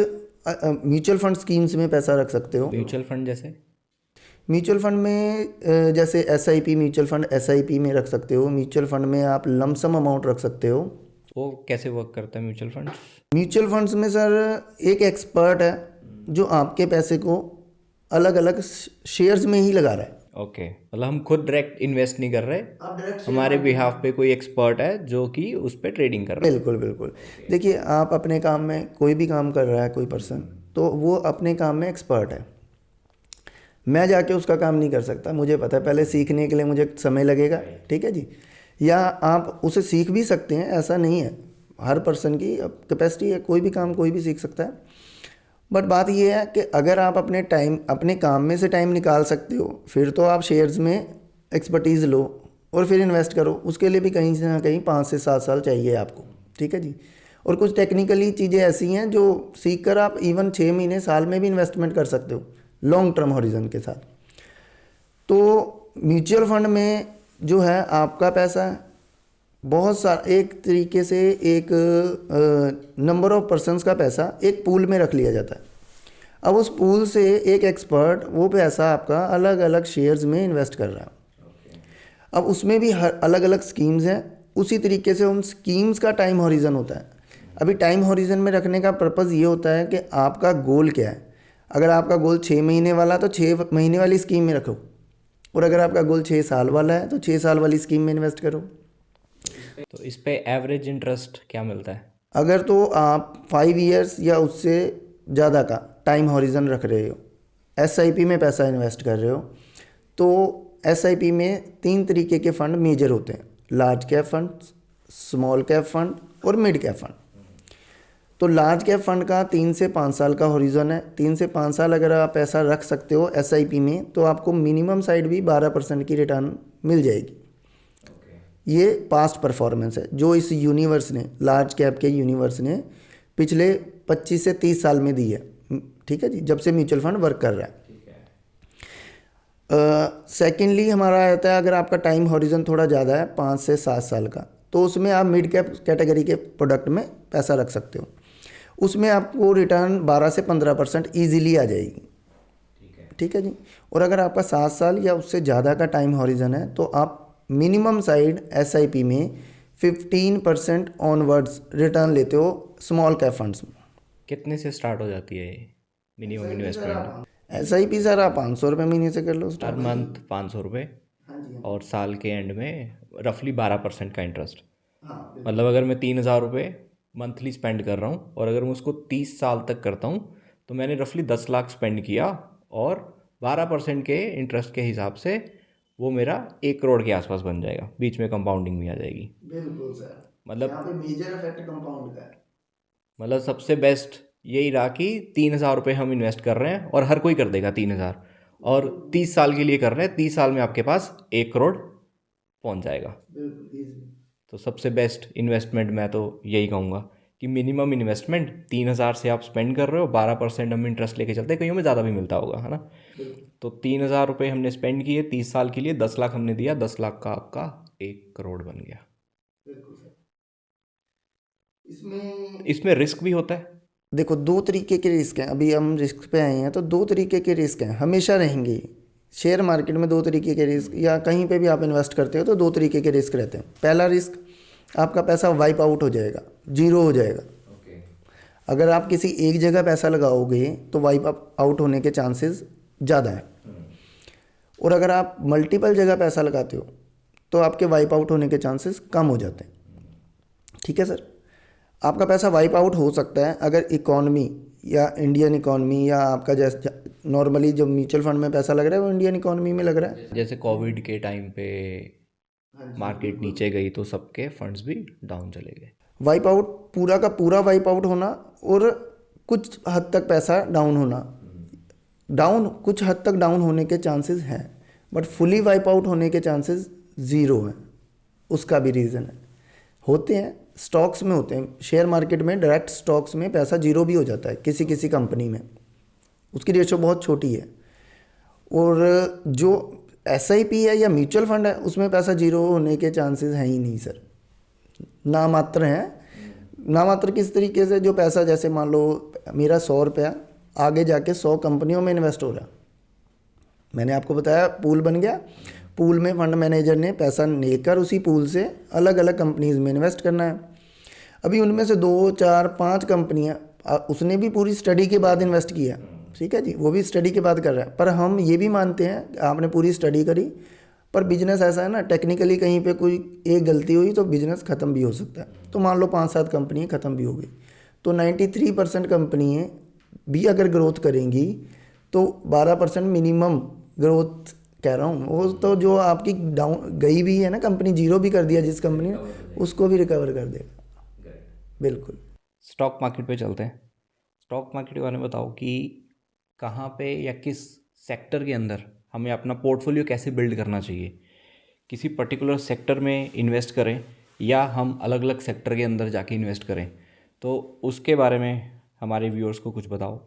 म्यूचुअल फंड स्कीम्स में पैसा रख सकते हो। म्यूचुअल फंड जैसे? म्यूचुअल फंड में जैसे एसआईपी म्यूचुअल फंड, एसआईपी में रख सकते हो। म्यूचुअल फंड में आप लमसम अमाउंट रख सकते हो। वो कैसे वर्क करता है म्यूचुअल फंड? म्यूचुअल फंड्स में सर एक एक्सपर्ट है जो आपके पैसे को अलग अलग शेयर्स में ही लगा रहा है। ओके, मतलब हम खुद डायरेक्ट इन्वेस्ट नहीं कर रहे, हमारे बिहाफ पे कोई एक्सपर्ट है जो कि उस पर ट्रेडिंग कर रहा है। बिल्कुल बिल्कुल। देखिए आप अपने काम में कोई भी काम कर रहा है कोई पर्सन, तो वो अपने काम में एक्सपर्ट है। मैं जाके उसका काम नहीं कर सकता, मुझे पता है पहले सीखने के लिए मुझे समय लगेगा, ठीक है जी। या आप उसे सीख भी सकते हैं, ऐसा नहीं है, हर पर्सन की कैपेसिटी है, कोई भी काम कोई भी सीख सकता है। बट बात यह है कि अगर आप अपने काम में से टाइम निकाल सकते हो, फिर तो आप शेयर्स में एक्सपर्टीज़ लो और फिर इन्वेस्ट करो। उसके लिए भी कहीं ना कहीं 5 से 7 साल चाहिए आपको, ठीक है जी। और कुछ टेक्निकली चीज़ें ऐसी हैं जो सीख कर आप इवन 6 महीने साल में भी इन्वेस्टमेंट कर सकते हो लॉन्ग टर्म हॉरिजन के साथ। तो म्यूचुअल फंड में जो है आपका पैसा बहुत सारा, एक तरीके से एक नंबर ऑफ पर्सन्स का पैसा एक पूल में रख लिया जाता है। अब उस पूल से एक एक्सपर्ट वो पैसा आपका अलग अलग शेयर्स में इन्वेस्ट कर रहा है। अब उसमें भी हर अलग अलग स्कीम्स हैं, उसी तरीके से उन स्कीम्स का टाइम हॉरिजन होता है। अभी टाइम हॉरिजन में रखने का पर्पज़ ये होता है कि आपका गोल क्या है। अगर आपका गोल 6 महीने वाला तो 6 महीने वाली स्कीम में रखो, और अगर आपका गोल 6 साल वाला है तो 6 साल वाली स्कीम में इन्वेस्ट करो। तो इस पे एवरेज इंटरेस्ट क्या मिलता है? अगर तो आप 5 ईयर्स या उससे ज़्यादा का टाइम हॉरिजन रख रहे हो, एसआईपी में पैसा इन्वेस्ट कर रहे हो, तो एसआईपी में 3 तरीके के फ़ंड मेजर होते हैं, large cap fund, small cap fund और मिड कैप फंड। तो लार्ज कैप फंड का 3 से 5 साल का हॉरिजन है। 3 से 5 साल अगर आप पैसा रख सकते हो एसआईपी में, तो आपको मिनिमम साइड भी 12% की रिटर्न मिल जाएगी। ये पास्ट परफॉर्मेंस है जो इस यूनिवर्स ने, लार्ज कैप के यूनिवर्स ने पिछले 25 से 30 साल में दी है, ठीक है जी, जब से म्यूचुअल फंड वर्क कर रहा है। सेकेंडली हमारा आता है, अगर आपका टाइम हॉरिजन थोड़ा ज़्यादा है 5 से 7 साल का, तो उसमें आप मिड कैप कैटेगरी के प्रोडक्ट में पैसा रख सकते हो। उसमें आपको रिटर्न 12 से 15% ईजीली आ जाएगी, ठीक है जी। और अगर आपका 7 साल या उससे ज़्यादा का टाइम हॉरिजन है, तो आप मिनिमम साइड एसआईपी में 15% ऑनवर्ड्स रिटर्न लेते हो स्मॉल कैप फंड्स में। कितने से स्टार्ट हो जाती है ये मिनिमम इन्वेस्टमेंट? एसआईपी सर आप 500 रुपये महीने से कर लो हर मंथ 500 रुपये, और साल के एंड में रफली 12% का इंटरेस्ट। मतलब अगर मैं 3,000 रुपये मंथली स्पेंड कर रहा हूँ और अगर मैं उसको 30 साल तक करता हूँ, तो मैंने रफली 10 लाख स्पेंड किया, और 12% के इंटरेस्ट के हिसाब से वो मेरा 1 करोड़ के आसपास बन जाएगा। बीच में कंपाउंडिंग भी आ जाएगी। बिल्कुल सर, मतलब यहाँ पे मेजर इफेक्ट कंपाउंड का है। मतलब सबसे बेस्ट यही रहा कि 3,000 रुपये हम इन्वेस्ट कर रहे हैं और हर कोई कर देगा 3,000, और 30 साल के लिए कर रहे हैं, 30 साल में आपके पास 1 करोड़ पहुंच जाएगा। तो सबसे बेस्ट इन्वेस्टमेंट मैं तो यही कहूँगा कि मिनिमम इन्वेस्टमेंट 3,000 से आप स्पेंड कर रहे हो, 12% हम इंटरेस्ट लेके चलते हैं, कईयों में ज़्यादा भी मिलता होगा, है ना। तो 3,000 रुपये हमने स्पेंड किए 30 साल के लिए, 10 लाख हमने दिया, 10 लाख का आपका 1 करोड़ बन गया। इसमें रिस्क भी होता है। देखो 2 तरीके के रिस्क हैं, अभी हम रिस्क पे आए हैं, तो 2 तरीके के रिस्क हैं, हमेशा रहेंगे। शेयर मार्केट में 2 तरीके के रिस्क, या कहीं पे भी आप इन्वेस्ट करते हो तो 2 तरीके के रिस्क रहते हैं। पहला रिस्क आपका पैसा वाइप आउट हो जाएगा, जीरो हो जाएगा। अगर आप किसी एक जगह पैसा लगाओगे तो वाइप आउट होने के चांसेस ज़्यादा हैं, और अगर आप मल्टीपल जगह पैसा लगाते हो तो आपके वाइप आउट होने के चांसेस कम हो जाते हैं। ठीक है सर, आपका पैसा वाइप आउट हो सकता है अगर इकॉनमी या इंडियन इकॉनमी या आपका जैसे नॉर्मली जो म्यूचुअल फंड में पैसा लग रहा है वो इंडियन इकॉनमी में लग रहा है। जैसे कोविड के टाइम पे मार्केट नीचे गई तो सबके फंड्स भी डाउन चले गए। वाइप आउट पूरा का पूरा वाइप आउट होना और कुछ हद तक पैसा डाउन होना, कुछ हद तक डाउन होने के चांसेस हैं, बट फुली वाइप आउट होने के चांसेस ज़ीरो हैं। उसका भी रीज़न है, होते हैं स्टॉक्स में, होते हैं शेयर मार्केट में, डायरेक्ट स्टॉक्स में पैसा जीरो भी हो जाता है किसी किसी कंपनी में, उसकी रेशो बहुत छोटी है। और जो SIP है या म्यूचुअल फंड है उसमें पैसा जीरो होने के चांसेस हैं ही नहीं सर, नामात्र हैं। नामात्र किस तरीके से, जो पैसा जैसे मान लो मेरा 100 रुपया आगे जाके 100 कंपनियों में इन्वेस्ट हो रहा, मैंने आपको बताया पूल बन गया, पूल में फंड मैनेजर ने पैसा लेकर उसी पूल से अलग अलग कंपनीज में इन्वेस्ट करना है। अभी उनमें से 2 4 5 कंपनियां उसने भी पूरी स्टडी के बाद इन्वेस्ट किया, ठीक है जी, वो भी स्टडी के बाद कर रहा है। पर हम ये भी मानते हैं आपने पूरी स्टडी करी, पर बिजनेस ऐसा है ना, टेक्निकली कहीं पे कोई एक गलती हुई तो बिजनेस ख़त्म भी हो सकता है। तो मान लो 5-7 कंपनियाँ ख़त्म भी हो गई, तो 93% कंपनियाँ भी अगर ग्रोथ करेंगी तो 12% मिनिमम ग्रोथ कह रहा हूँ, वो तो जो आपकी डाउन गई भी है ना कंपनी, जीरो भी कर दिया जिस कंपनी ने, उसको भी रिकवर कर देगा। बिल्कुल। स्टॉक मार्केट पे चलते हैं। स्टॉक मार्केट के बारे में बताओ कि कहाँ पे या किस सेक्टर के अंदर हमें अपना पोर्टफोलियो कैसे बिल्ड करना चाहिए, किसी पर्टिकुलर सेक्टर में इन्वेस्ट करें या हम अलग अलग सेक्टर के अंदर जाके इन्वेस्ट करें, तो उसके बारे में हमारे व्यूअर्स को कुछ बताओ।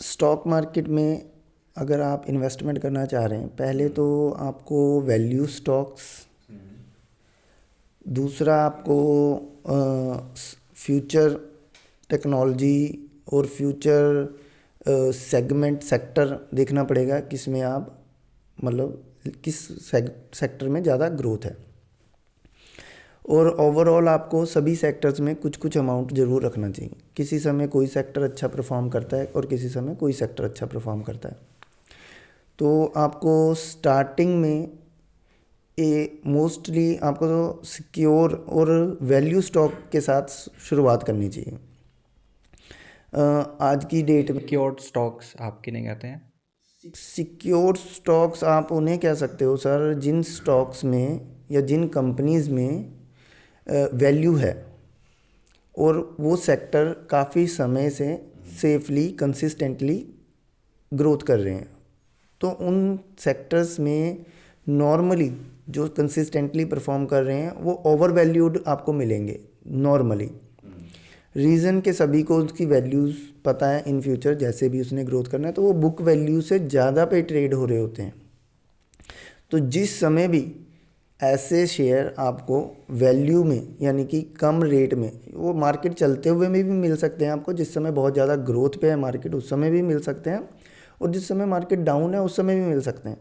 स्टॉक मार्केट में अगर आप इन्वेस्टमेंट करना चाह रहे हैं, पहले तो आपको वैल्यू स्टॉक्स, दूसरा आपको फ्यूचर टेक्नोलॉजी और फ्यूचर सेगमेंट सेक्टर देखना पड़ेगा, किसमें आप मतलब किस सेक्टर में ज़्यादा ग्रोथ है। और ओवरऑल आपको सभी सेक्टर्स में कुछ कुछ अमाउंट ज़रूर रखना चाहिए। किसी समय कोई सेक्टर अच्छा परफॉर्म करता है और किसी समय कोई सेक्टर अच्छा परफॉर्म करता है। तो आपको स्टार्टिंग में मोस्टली आपको तो सिक्योर और वैल्यू स्टॉक के साथ शुरुआत करनी चाहिए। आज की डेट में सिक्योर्ड स्टॉक्स आप किन्हें कहते हैं? सिक्योर स्टॉक्स आप उन्हें कह सकते हो सर जिन स्टॉक्स में या जिन कंपनीज़ में वैल्यू है और वो सेक्टर काफ़ी समय से सेफली कंसिस्टेंटली ग्रोथ कर रहे हैं। तो उन सेक्टर्स में नॉर्मली जो कंसिस्टेंटली परफॉर्म कर रहे हैं वो ओवर वैल्यूड आपको मिलेंगे नॉर्मली। रीज़न के सभी को उसकी वैल्यूज़ पता है, इन फ्यूचर जैसे भी उसने ग्रोथ करना है तो वो बुक वैल्यू से ज़्यादा पे ट्रेड हो रहे होते हैं। तो जिस समय भी ऐसे शेयर आपको वैल्यू में यानी कि कम रेट में, वो मार्केट चलते हुए में भी मिल सकते हैं आपको, जिस समय बहुत ज़्यादा ग्रोथ पे है मार्केट उस समय भी मिल सकते हैं, और जिस समय मार्केट डाउन है उस समय भी मिल सकते हैं।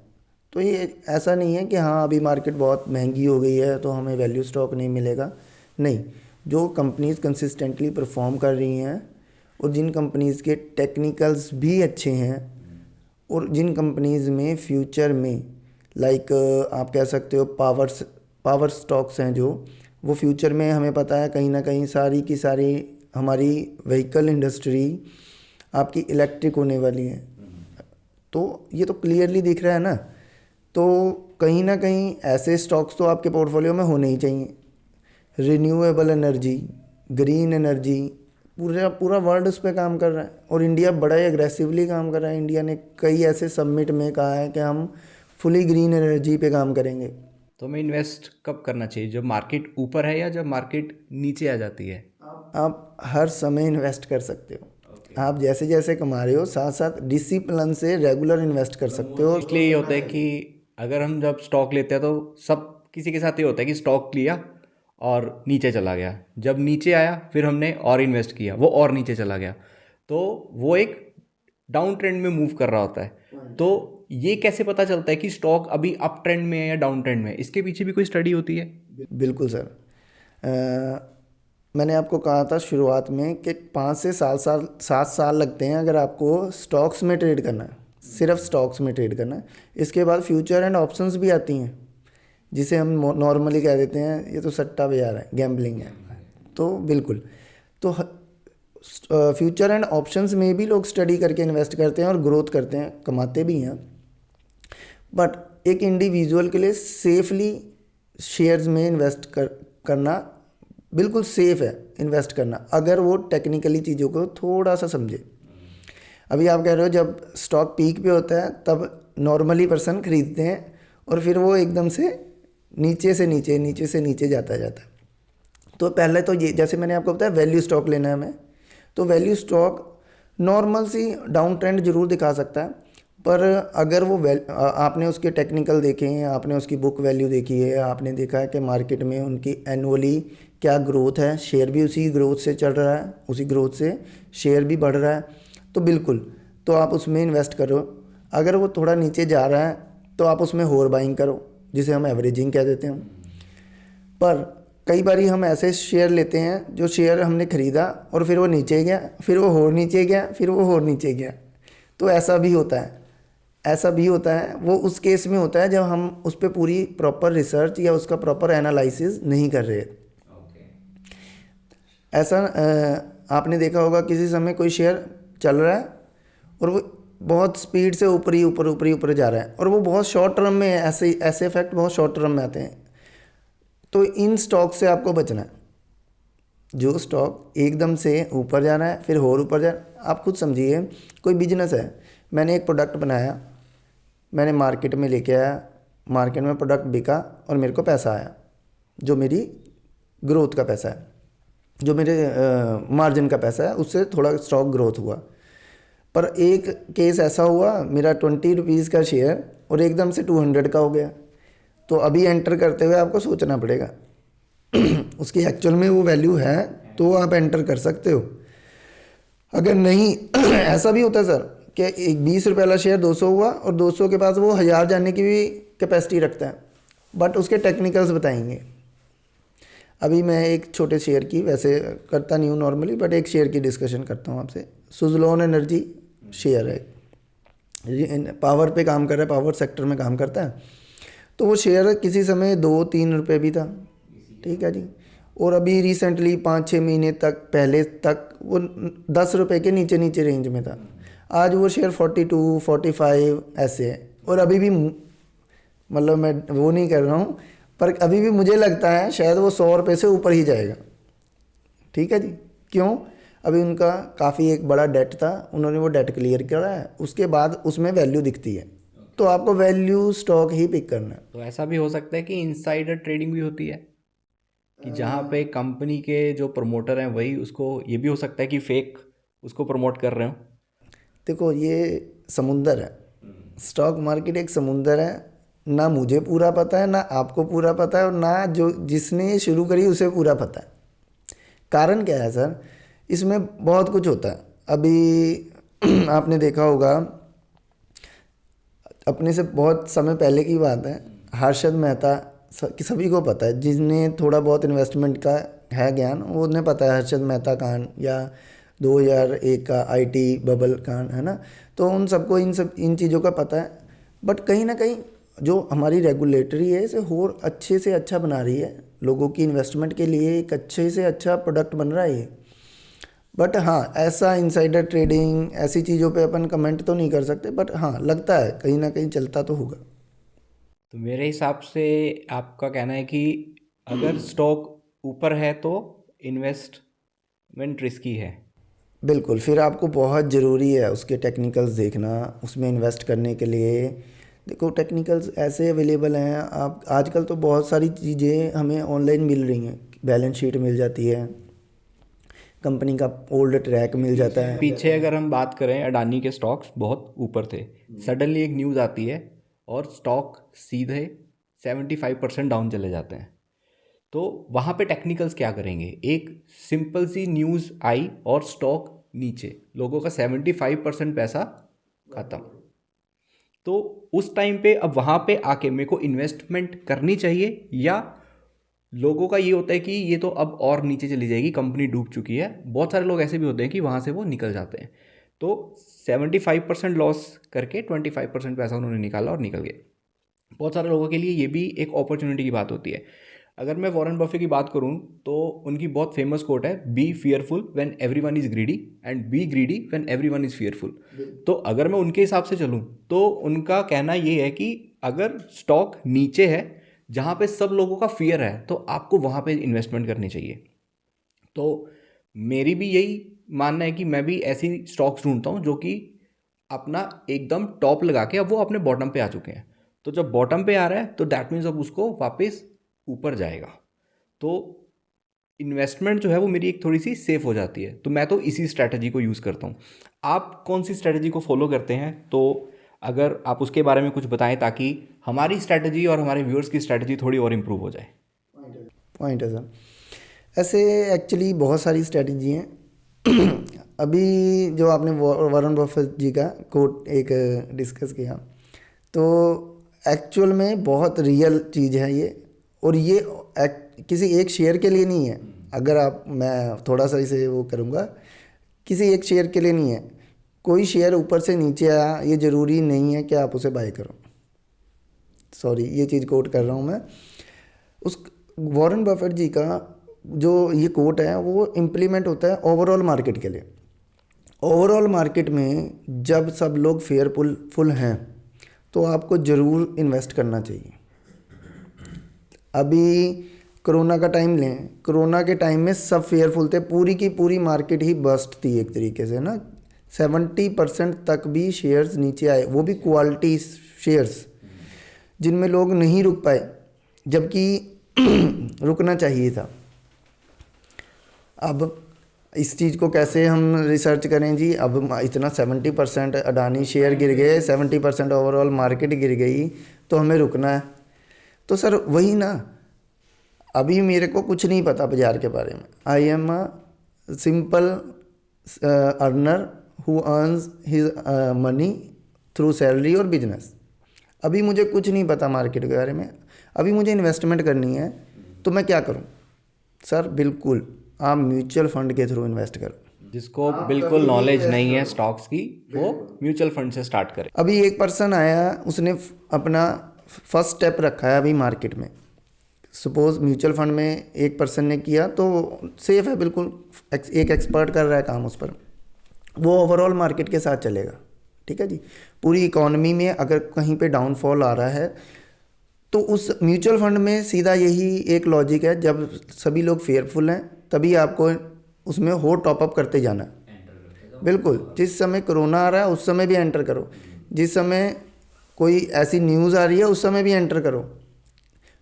तो ये ऐसा नहीं है कि हाँ अभी मार्केट बहुत महंगी हो गई है तो हमें वैल्यू स्टॉक नहीं मिलेगा, नहीं। जो कंपनीज़ कंसिस्टेंटली परफॉर्म कर रही हैं और जिन कंपनीज़ के टेक्निकल्स भी अच्छे हैं और जिन कंपनीज़ में फ्यूचर में लाइक आप कह सकते हो पावर स्टॉक्स हैं, जो वो फ्यूचर में हमें पता है कहीं ना कहीं सारी की सारी हमारी व्हीकल इंडस्ट्री आपकी इलेक्ट्रिक होने वाली है। तो ये तो क्लियरली दिख रहा है ना। तो कहीं ना कहीं ऐसे स्टॉक्स तो आपके पोर्टफोलियो में होने ही चाहिए। रिन्यूएबल एनर्जी, ग्रीन एनर्जी, पूरा वर्ल्ड उस पर काम कर रहा है और इंडिया बड़ा ही एग्रेसिवली काम कर रहा है। इंडिया ने कई ऐसे समिट में कहा है कि हम फुली ग्रीन एनर्जी पे काम करेंगे। तो हमें इन्वेस्ट कब करना चाहिए, जब मार्केट ऊपर है या जब मार्केट नीचे आ जाती है? आप हर समय इन्वेस्ट कर सकते हो। आप जैसे जैसे कमा रहे हो साथ साथ डिसिप्लिन से रेगुलर इन्वेस्ट कर सकते हो। इसलिए ये होता है कि अगर हम जब स्टॉक लेते हैं तो सब किसी के साथ ये होता है कि स्टॉक लिया और नीचे चला गया, जब नीचे आया फिर हमने और इन्वेस्ट किया, वो और नीचे चला गया, तो वो एक डाउन ट्रेंड में मूव कर रहा होता है। तो ये कैसे पता चलता है कि स्टॉक अभी अप ट्रेंड में है या डाउन ट्रेंड में है? इसके पीछे भी कोई स्टडी होती है? बिल्कुल सर। मैंने आपको कहा था शुरुआत में कि 5 से 7 साल लगते हैं अगर आपको स्टॉक्स में ट्रेड करना है, सिर्फ स्टॉक्स में ट्रेड करना है। इसके बाद फ्यूचर एंड ऑप्शंस भी आती हैं, जिसे हम नॉर्मली कह देते हैं ये तो सट्टा बाजार है, गैम्बलिंग है। तो बिल्कुल, तो फ्यूचर एंड ऑप्शंस में भी लोग स्टडी करके इन्वेस्ट करते हैं और ग्रोथ करते हैं, कमाते भी हैं। बट एक इंडिविजुअल के लिए सेफली शेयर्स में करना बिल्कुल सेफ़ है इन्वेस्ट करना, अगर वो टेक्निकली चीज़ों को थोड़ा सा समझे। अभी आप कह रहे हो जब स्टॉक पीक पे होता है तब नॉर्मली पर्सन खरीदते हैं और फिर वो एकदम से नीचे से नीचे जाता है। तो पहले तो ये, जैसे मैंने आपको बताया वैल्यू स्टॉक लेना है हमें, तो वैल्यू स्टॉक नॉर्मल सी डाउन ट्रेंड जरूर दिखा सकता है, पर अगर वो आपने उसके टेक्निकल देखे हैं, आपने उसकी बुक वैल्यू देखी है, आपने देखा है कि मार्केट में उनकी एनुअली क्या ग्रोथ है, शेयर भी उसी ग्रोथ से चल रहा है, उसी ग्रोथ से शेयर भी बढ़ रहा है, तो बिल्कुल, तो आप उसमें इन्वेस्ट करो। अगर वो थोड़ा नीचे जा रहा है तो आप उसमें होर बाइंग करो, जिसे हम एवरेजिंग कह देते हैं। पर कई बारी हम ऐसे शेयर लेते हैं जो शेयर हमने ख़रीदा और फिर वो नीचे गया, फिर वो होर नीचे गया, फिर वो होर नीचे गया। तो ऐसा भी होता है। वो उस केस में होता है जब हम उस पर पूरी प्रॉपर रिसर्च या उसका प्रॉपर एनालिसिस नहीं कर रहे। ऐसा आपने देखा होगा किसी समय कोई शेयर चल रहा है और वो बहुत स्पीड से ऊपर जा रहा है और वो बहुत शॉर्ट टर्म में है, ऐसे इफेक्ट बहुत शॉर्ट टर्म में आते हैं। तो इन स्टॉक से आपको बचना है। जो स्टॉक एकदम से ऊपर जा रहा है फिर और ऊपर जा रहा है, आप खुद समझिए कोई बिजनेस है, मैंने एक प्रोडक्ट बनाया, मैंने मार्केट में लेके आया, मार्केट में प्रोडक्ट बिका और मेरे को पैसा आया, जो मेरी ग्रोथ का पैसा है, जो मेरे मार्जिन का पैसा है, उससे थोड़ा स्टॉक ग्रोथ हुआ। पर एक केस ऐसा हुआ, मेरा 20 रुपीज़ का शेयर और एकदम से 200 का हो गया। तो अभी एंटर करते हुए आपको सोचना पड़ेगा उसकी एक्चुअल में वो वैल्यू है तो आप एंटर कर सकते हो, अगर नहीं ऐसा भी होता है सर कि एक 20 रुपये वाला शेयर 200 हुआ और 200 के पास वो 1000 जाने की भी कैपेसिटी रखता है, बट उसके टेक्निकल्स बताएंगे। अभी मैं एक छोटे शेयर की, वैसे करता नहीं हूँ नॉर्मली, बट एक शेयर की डिस्कशन करता हूँ आपसे। सुज़लोन एनर्जी शेयर है, पावर पे काम कर रहा है, पावर सेक्टर में काम करता है। तो वो शेयर किसी समय 2-3 रुपये भी था, ठीक है जी, और अभी रिसेंटली 5-6 महीने तक पहले तक वो 10 रुपये के नीचे रेंज में था। आज वो शेयर 42-45 ऐसे है, और अभी भी मतलब मैं वो नहीं कर रहा हूँ, पर अभी भी मुझे लगता है शायद वो 100 रुपये से ऊपर ही जाएगा। ठीक है जी, क्यों? अभी उनका काफ़ी एक बड़ा डेट था, उन्होंने वो डेट क्लियर करा है, उसके बाद उसमें वैल्यू दिखती है, तो आपको वैल्यू स्टॉक ही पिक करना है। तो ऐसा भी हो सकता है कि इनसाइडर ट्रेडिंग भी होती है, कि जहाँ पे कंपनी के जो प्रमोटर हैं वही उसको, ये भी हो सकता है कि फेक उसको प्रमोट कर रहे हो। देखो ये समुंदर है, स्टॉक मार्केट एक समुंदर है, ना मुझे पूरा पता है, ना आपको पूरा पता है, और ना जो जिसने शुरू करी उसे पूरा पता है। कारण क्या है सर, इसमें बहुत कुछ होता है। अभी आपने देखा होगा, अपने से बहुत समय पहले की बात है, हर्षद मेहता सभी को पता है, जिसने थोड़ा बहुत इन्वेस्टमेंट का है ज्ञान, वो उन्हें पता है हर्षद मेहता कांड या 2001 का आईटी बबल कांड, है ना। तो उन सबको इन चीज़ों का पता है। बट कहीं ना कहीं जो हमारी रेगुलेटरी है इसे और अच्छे से अच्छा बना रही है, लोगों की इन्वेस्टमेंट के लिए एक अच्छे से अच्छा प्रोडक्ट बन रहा है ये। बट हाँ, ऐसा इनसाइडर ट्रेडिंग ऐसी चीज़ों पे अपन कमेंट तो नहीं कर सकते, बट हाँ लगता है कहीं ना कहीं चलता तो होगा। तो मेरे हिसाब से आपका कहना है कि अगर स्टॉक ऊपर है तो इन्वेस्टमेंट रिस्की है। बिल्कुल, फिर आपको बहुत ज़रूरी है उसके टेक्निकल्स देखना, उसमें इन्वेस्ट करने के लिए। देखो टेक्निकल्स ऐसे अवेलेबल हैं, आप आजकल तो बहुत सारी चीज़ें हमें ऑनलाइन मिल रही हैं, बैलेंस शीट मिल जाती है, कंपनी का ओल्ड ट्रैक मिल जाता है। पीछे अगर हम बात करें, अडानी के स्टॉक्स बहुत ऊपर थे, सडनली एक न्यूज़ आती है और स्टॉक सीधे 75% डाउन चले जाते हैं। तो वहाँ पे टेक्निकल्स क्या करेंगे? एक सिंपल सी न्यूज़ आई और स्टॉक नीचे, लोगों का 75% पैसा ख़त्म। तो उस टाइम पे अब वहाँ पे आके मेरे को इन्वेस्टमेंट करनी चाहिए, या लोगों का ये होता है कि ये तो अब और नीचे चली जाएगी, कंपनी डूब चुकी है। बहुत सारे लोग ऐसे भी होते हैं कि वहाँ से वो निकल जाते हैं। तो 75% लॉस करके 25% पैसा उन्होंने निकाला और निकल गए। बहुत सारे लोगों के लिए ये भी एक अपॉर्चुनिटी की बात होती है। अगर मैं वॉरेन बफे की बात करूं तो उनकी बहुत फेमस कोट है, B fearful when everyone is greedy and B greedy when everyone is fearful. तो अगर मैं उनके हिसाब से चलूं तो उनका कहना ये है कि अगर स्टॉक नीचे है जहाँ पे सब लोगों का फियर है तो आपको वहाँ पे इन्वेस्टमेंट करनी चाहिए। तो मेरी भी यही मानना है कि मैं भी ऐसी स्टॉक्स ढूंढता हूँ जो कि अपना एकदम टॉप लगा के अब वो अपने बॉटम पे आ चुके हैं। तो जब बॉटम पे आ रहा है तो दैट मीन्स अब उसको वापस ऊपर जाएगा। तो इन्वेस्टमेंट जो है वो मेरी एक थोड़ी सी सेफ हो जाती है। तो मैं तो इसी स्ट्रैटेजी को यूज़ करता हूँ। आप कौन सी स्ट्रैटेजी को फॉलो करते हैं? तो अगर आप उसके बारे में कुछ बताएं ताकि हमारी स्ट्रैटेजी और हमारे व्यूअर्स की स्ट्रैटेजी थोड़ी और इम्प्रूव हो जाए। पॉइंट है सर। ऐसे एक्चुअली बहुत सारी स्ट्रैटेजी हैं। अभी जो आपने वॉरेन बफेट जी का कोट एक डिस्कस किया, तो एक्चुअल में बहुत रियल चीज़ है ये। और ये किसी एक शेयर के लिए नहीं है। अगर आप, मैं थोड़ा सा इसे वो करूँगा, किसी एक शेयर के लिए नहीं है। कोई शेयर ऊपर से नीचे आया, ये ज़रूरी नहीं है कि आप उसे बाय करो। सॉरी, ये चीज़ कोट कर रहा हूँ मैं। उस वॉरेन बफेट जी का जो ये कोट है वो इम्प्लीमेंट होता है ओवरऑल मार्केट के लिए। ओवरऑल मार्केट में जब सब लोग फेयरफुल हैं तो आपको ज़रूर इन्वेस्ट करना चाहिए। अभी कोरोना का टाइम लें, कोरोना के टाइम में सब फेयरफुल थे, पूरी की पूरी मार्केट ही बस्ट थी एक तरीके से ना। 70% तक भी शेयर्स नीचे आए, वो भी क्वालिटी शेयर्स जिनमें लोग नहीं रुक पाए, जबकि रुकना चाहिए था। अब इस चीज़ को कैसे हम रिसर्च करें जी? अब इतना 70% अडानी शेयर गिर गए, 70% ओवरऑल मार्केट गिर गई, तो हमें रुकना है? तो सर वही ना, अभी मेरे को कुछ नहीं पता बाज़ार के बारे में। I am a simple earner who earns his money through salary और बिजनेस। अभी मुझे कुछ नहीं पता मार्केट के बारे में, अभी मुझे इन्वेस्टमेंट करनी है, तो मैं क्या करूं? सर बिल्कुल आप म्यूचुअल फंड के थ्रू इन्वेस्ट करो। जिसको बिल्कुल नॉलेज नहीं है स्टॉक्स की, वो म्यूचुअल फंड से स्टार्ट करे। अभी एक पर्सन आया, उसने अपना फर्स्ट स्टेप रखा है अभी मार्केट में। सपोज म्यूचुअल फंड में एक पर्सन ने किया तो सेफ है बिल्कुल, एक एक्सपर्ट कर रहा है काम उस पर, वो ओवरऑल मार्केट के साथ चलेगा। ठीक है जी। पूरी इकॉनमी में अगर कहीं पे डाउनफॉल आ रहा है तो उस म्यूचुअल फंड में सीधा यही एक लॉजिक है, जब सभी लोग फेयरफुल हैं तभी आपको उसमें हो टॉपअप करते जाना है। बिल्कुल, जिस समय कोरोना आ रहा है उस समय भी एंटर करो, जिस समय कोई ऐसी न्यूज़ आ रही है उस समय भी एंटर करो।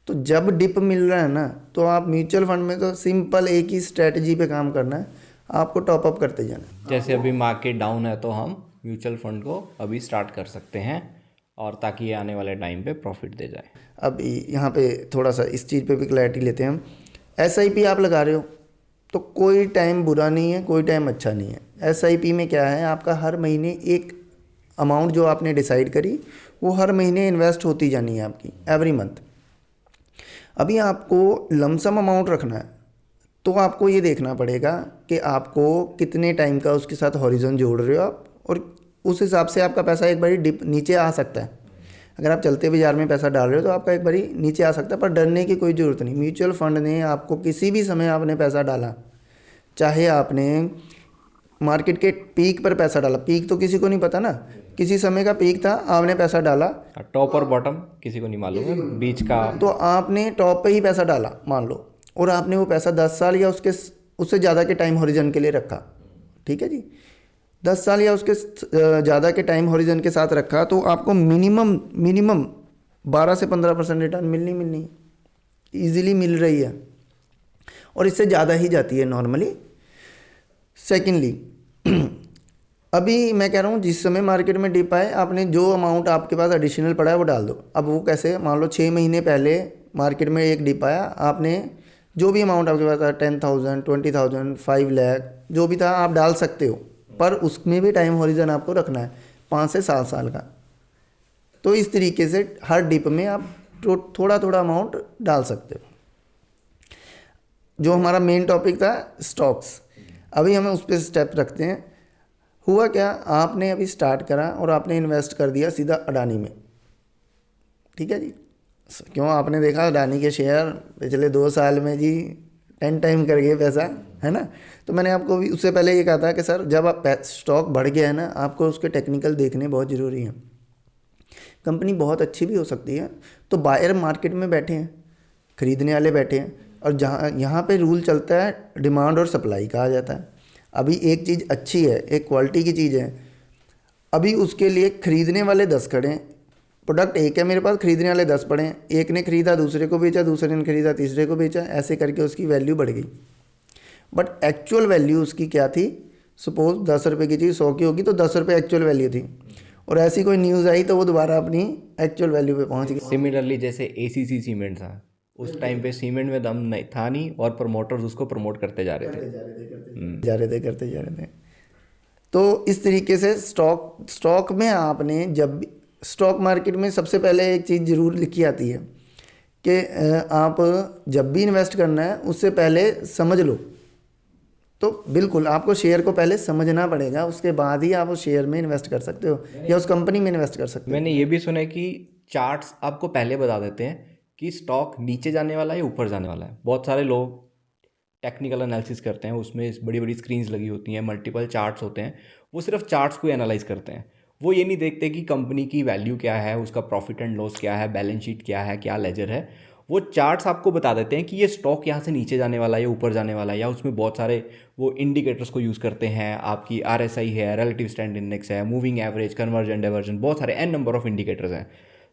तो जब डिप मिल रहा है ना, तो आप म्यूचुअल फंड में तो सिंपल एक ही स्ट्रेटजी पे काम करना है, आपको टॉपअप करते जाना है। जैसे अभी मार्केट डाउन है तो हम म्यूचुअल फंड को अभी स्टार्ट कर सकते हैं, और ताकि ये आने वाले टाइम पे प्रॉफिट दे जाए। अब यहाँ पे थोड़ा सा इस चीज़ पे भी क्लैरिटी लेते हैं हम। SIP आप लगा रहे हो तो कोई टाइम बुरा नहीं है, कोई टाइम अच्छा नहीं है। SIP में क्या है, आपका हर महीने एक अमाउंट जो आपने डिसाइड करी वो हर महीने इन्वेस्ट होती जानी है आपकी, एवरी मंथ। अभी आपको लमसम अमाउंट रखना है तो आपको ये देखना पड़ेगा कि आपको कितने टाइम का उसके साथ हॉरिजन जोड़ रहे हो आप, और उस हिसाब से आपका पैसा एक बारी डिप नीचे आ सकता है। अगर आप चलते बाजार में पैसा डाल रहे हो तो आपका एक बारी नीचे आ सकता है, पर डरने की कोई ज़रूरत नहीं। म्यूचुअल फंड ने आपको किसी भी समय आपने पैसा डाला, चाहे आपने मार्केट के पीक पर पैसा डाला, पीक तो किसी को नहीं पता ना, किसी समय का पीक था, आपने पैसा डाला, टॉप और बॉटम किसी को नहीं मालूम है, बीच का। तो आपने टॉप पे ही पैसा डाला मान लो, और आपने वो पैसा 10 साल या उससे ज़्यादा के टाइम हॉरिजन के लिए रखा। ठीक है जी, 10 साल या उसके ज़्यादा के टाइम हॉरिजन के साथ रखा, तो आपको मिनिमम 12 से 15% रिटर्न मिलनी ईजिली मिल रही है, और इससे ज़्यादा ही जाती है नॉर्मली। सेकेंडली, अभी मैं कह रहा हूँ जिस समय मार्केट में डिप आए, आपने जो अमाउंट आपके पास एडिशनल पड़ा है वो डाल दो। अब वो कैसे, मान लो 6 महीने पहले मार्केट में एक डिप आया, आपने जो भी अमाउंट आपके पास था 10,000, 20,000, 5 लाख जो भी था आप डाल सकते हो, पर उसमें भी टाइम हॉरिजन आपको रखना है 5 से 7 साल का। तो इस तरीके से हर डिप में आप थोड़ा थोड़ा अमाउंट डाल सकते हो। जो हमारा मेन टॉपिक था स्टॉक्स, अभी हमें उस पर स्टेप रखते हैं। हुआ क्या, आपने अभी स्टार्ट करा और आपने इन्वेस्ट कर दिया सीधा अडानी में, ठीक है जी। क्यों, आपने देखा अडानी के शेयर पिछले 2 साल में जी 10 टाइम कर गए पैसा, है ना। तो मैंने आपको भी उससे पहले ये कहा था कि सर जब आप स्टॉक बढ़ गया है ना, आपको उसके टेक्निकल देखने बहुत ज़रूरी हैं। कंपनी बहुत अच्छी भी हो सकती है, तो बायर मार्केट में बैठे हैं, खरीदने वाले बैठे हैं, और जहाँ यहाँ पे रूल चलता है डिमांड और सप्लाई कहा जाता है। अभी एक चीज़ अच्छी है, एक क्वालिटी की चीज़ है, अभी उसके लिए खरीदने वाले 10 खड़े हैं। प्रोडक्ट एक है मेरे पास, खरीदने वाले 10 पड़े हैं। एक ने खरीदा दूसरे को बेचा, दूसरे ने खरीदा तीसरे को बेचा, ऐसे करके उसकी वैल्यू बढ़ गई। बट एक्चुअल वैल्यू उसकी क्या थी, सपोज 10 रुपये की चीज़ 100 की होगी तो 10 रुपये एक्चुअल वैल्यू थी, और ऐसी कोई न्यूज़ आई तो वो दोबारा अपनी एक्चुअल वैल्यू पे पहुंच गई। सिमिलरली जैसे एसीसी सीमेंट था, उस टाइम पे सीमेंट में दम नहीं था नहीं, और प्रमोटर्स उसको प्रमोट करते जा रहे थे। करते जा रहे थे। तो इस तरीके से स्टॉक में आपने जब भी स्टॉक मार्केट में सबसे पहले एक चीज़ ज़रूर लिखी आती है कि आप जब भी इन्वेस्ट करना है उससे पहले समझ लो। तो बिल्कुल आपको शेयर को पहले समझना पड़ेगा, उसके बाद ही आप उस शेयर में इन्वेस्ट कर सकते हो या उस कंपनी में इन्वेस्ट कर सकते हो। मैंने ये भी सुना है कि चार्ट्स आपको पहले बता देते हैं कि स्टॉक नीचे जाने वाला है या ऊपर जाने वाला है। बहुत सारे लोग टेक्निकल एनालिसिस करते हैं, उसमें बड़ी बड़ी स्क्रीन्स लगी होती हैं, मल्टीपल चार्ट्स होते हैं, वो सिर्फ चार्ट्स को एनालाइज करते हैं। वो ये नहीं देखते कि कंपनी की वैल्यू क्या है, उसका प्रॉफिट एंड लॉस क्या है, बैलेंस शीट क्या है, क्या लेजर है। वो चार्ट्स आपको बता देते हैं कि ये स्टॉक यहाँ से नीचे जाने वाला है या ऊपर जाने वाला है, या उसमें बहुत सारे वो इंडिकेटर्स को यूज़ करते हैं। आपकी RSI है, रिलेटिव स्ट्रेंथ इंडेक्स है, मूविंग एवरेज, कन्वर्जन, डाइवर्जन, बहुत सारे n नंबर ऑफ इंडिकेटर्स हैं।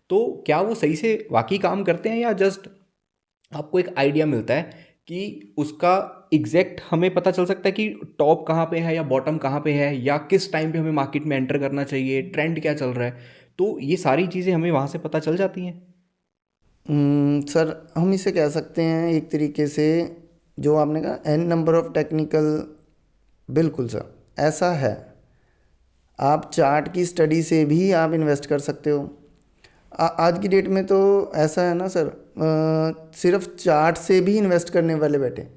तो क्या वो सही से वाकई काम करते हैं, या जस्ट आपको एक आइडिया मिलता है कि उसका एग्जैक्ट हमें पता चल सकता है कि टॉप कहाँ पे है या बॉटम कहाँ पे है, या किस टाइम पे हमें मार्केट में एंटर करना चाहिए, ट्रेंड क्या चल रहा है। तो ये सारी चीज़ें हमें वहाँ से पता चल जाती हैं। सर हम इसे कह सकते हैं एक तरीके से, जो आपने कहा n नंबर ऑफ टेक्निकल, बिल्कुल सर ऐसा है। आप चार्ट की स्टडी से भी आप इन्वेस्ट कर सकते हो। आज की डेट में तो ऐसा है ना सर, सिर्फ चार्ट से भी इन्वेस्ट करने वाले बैठे,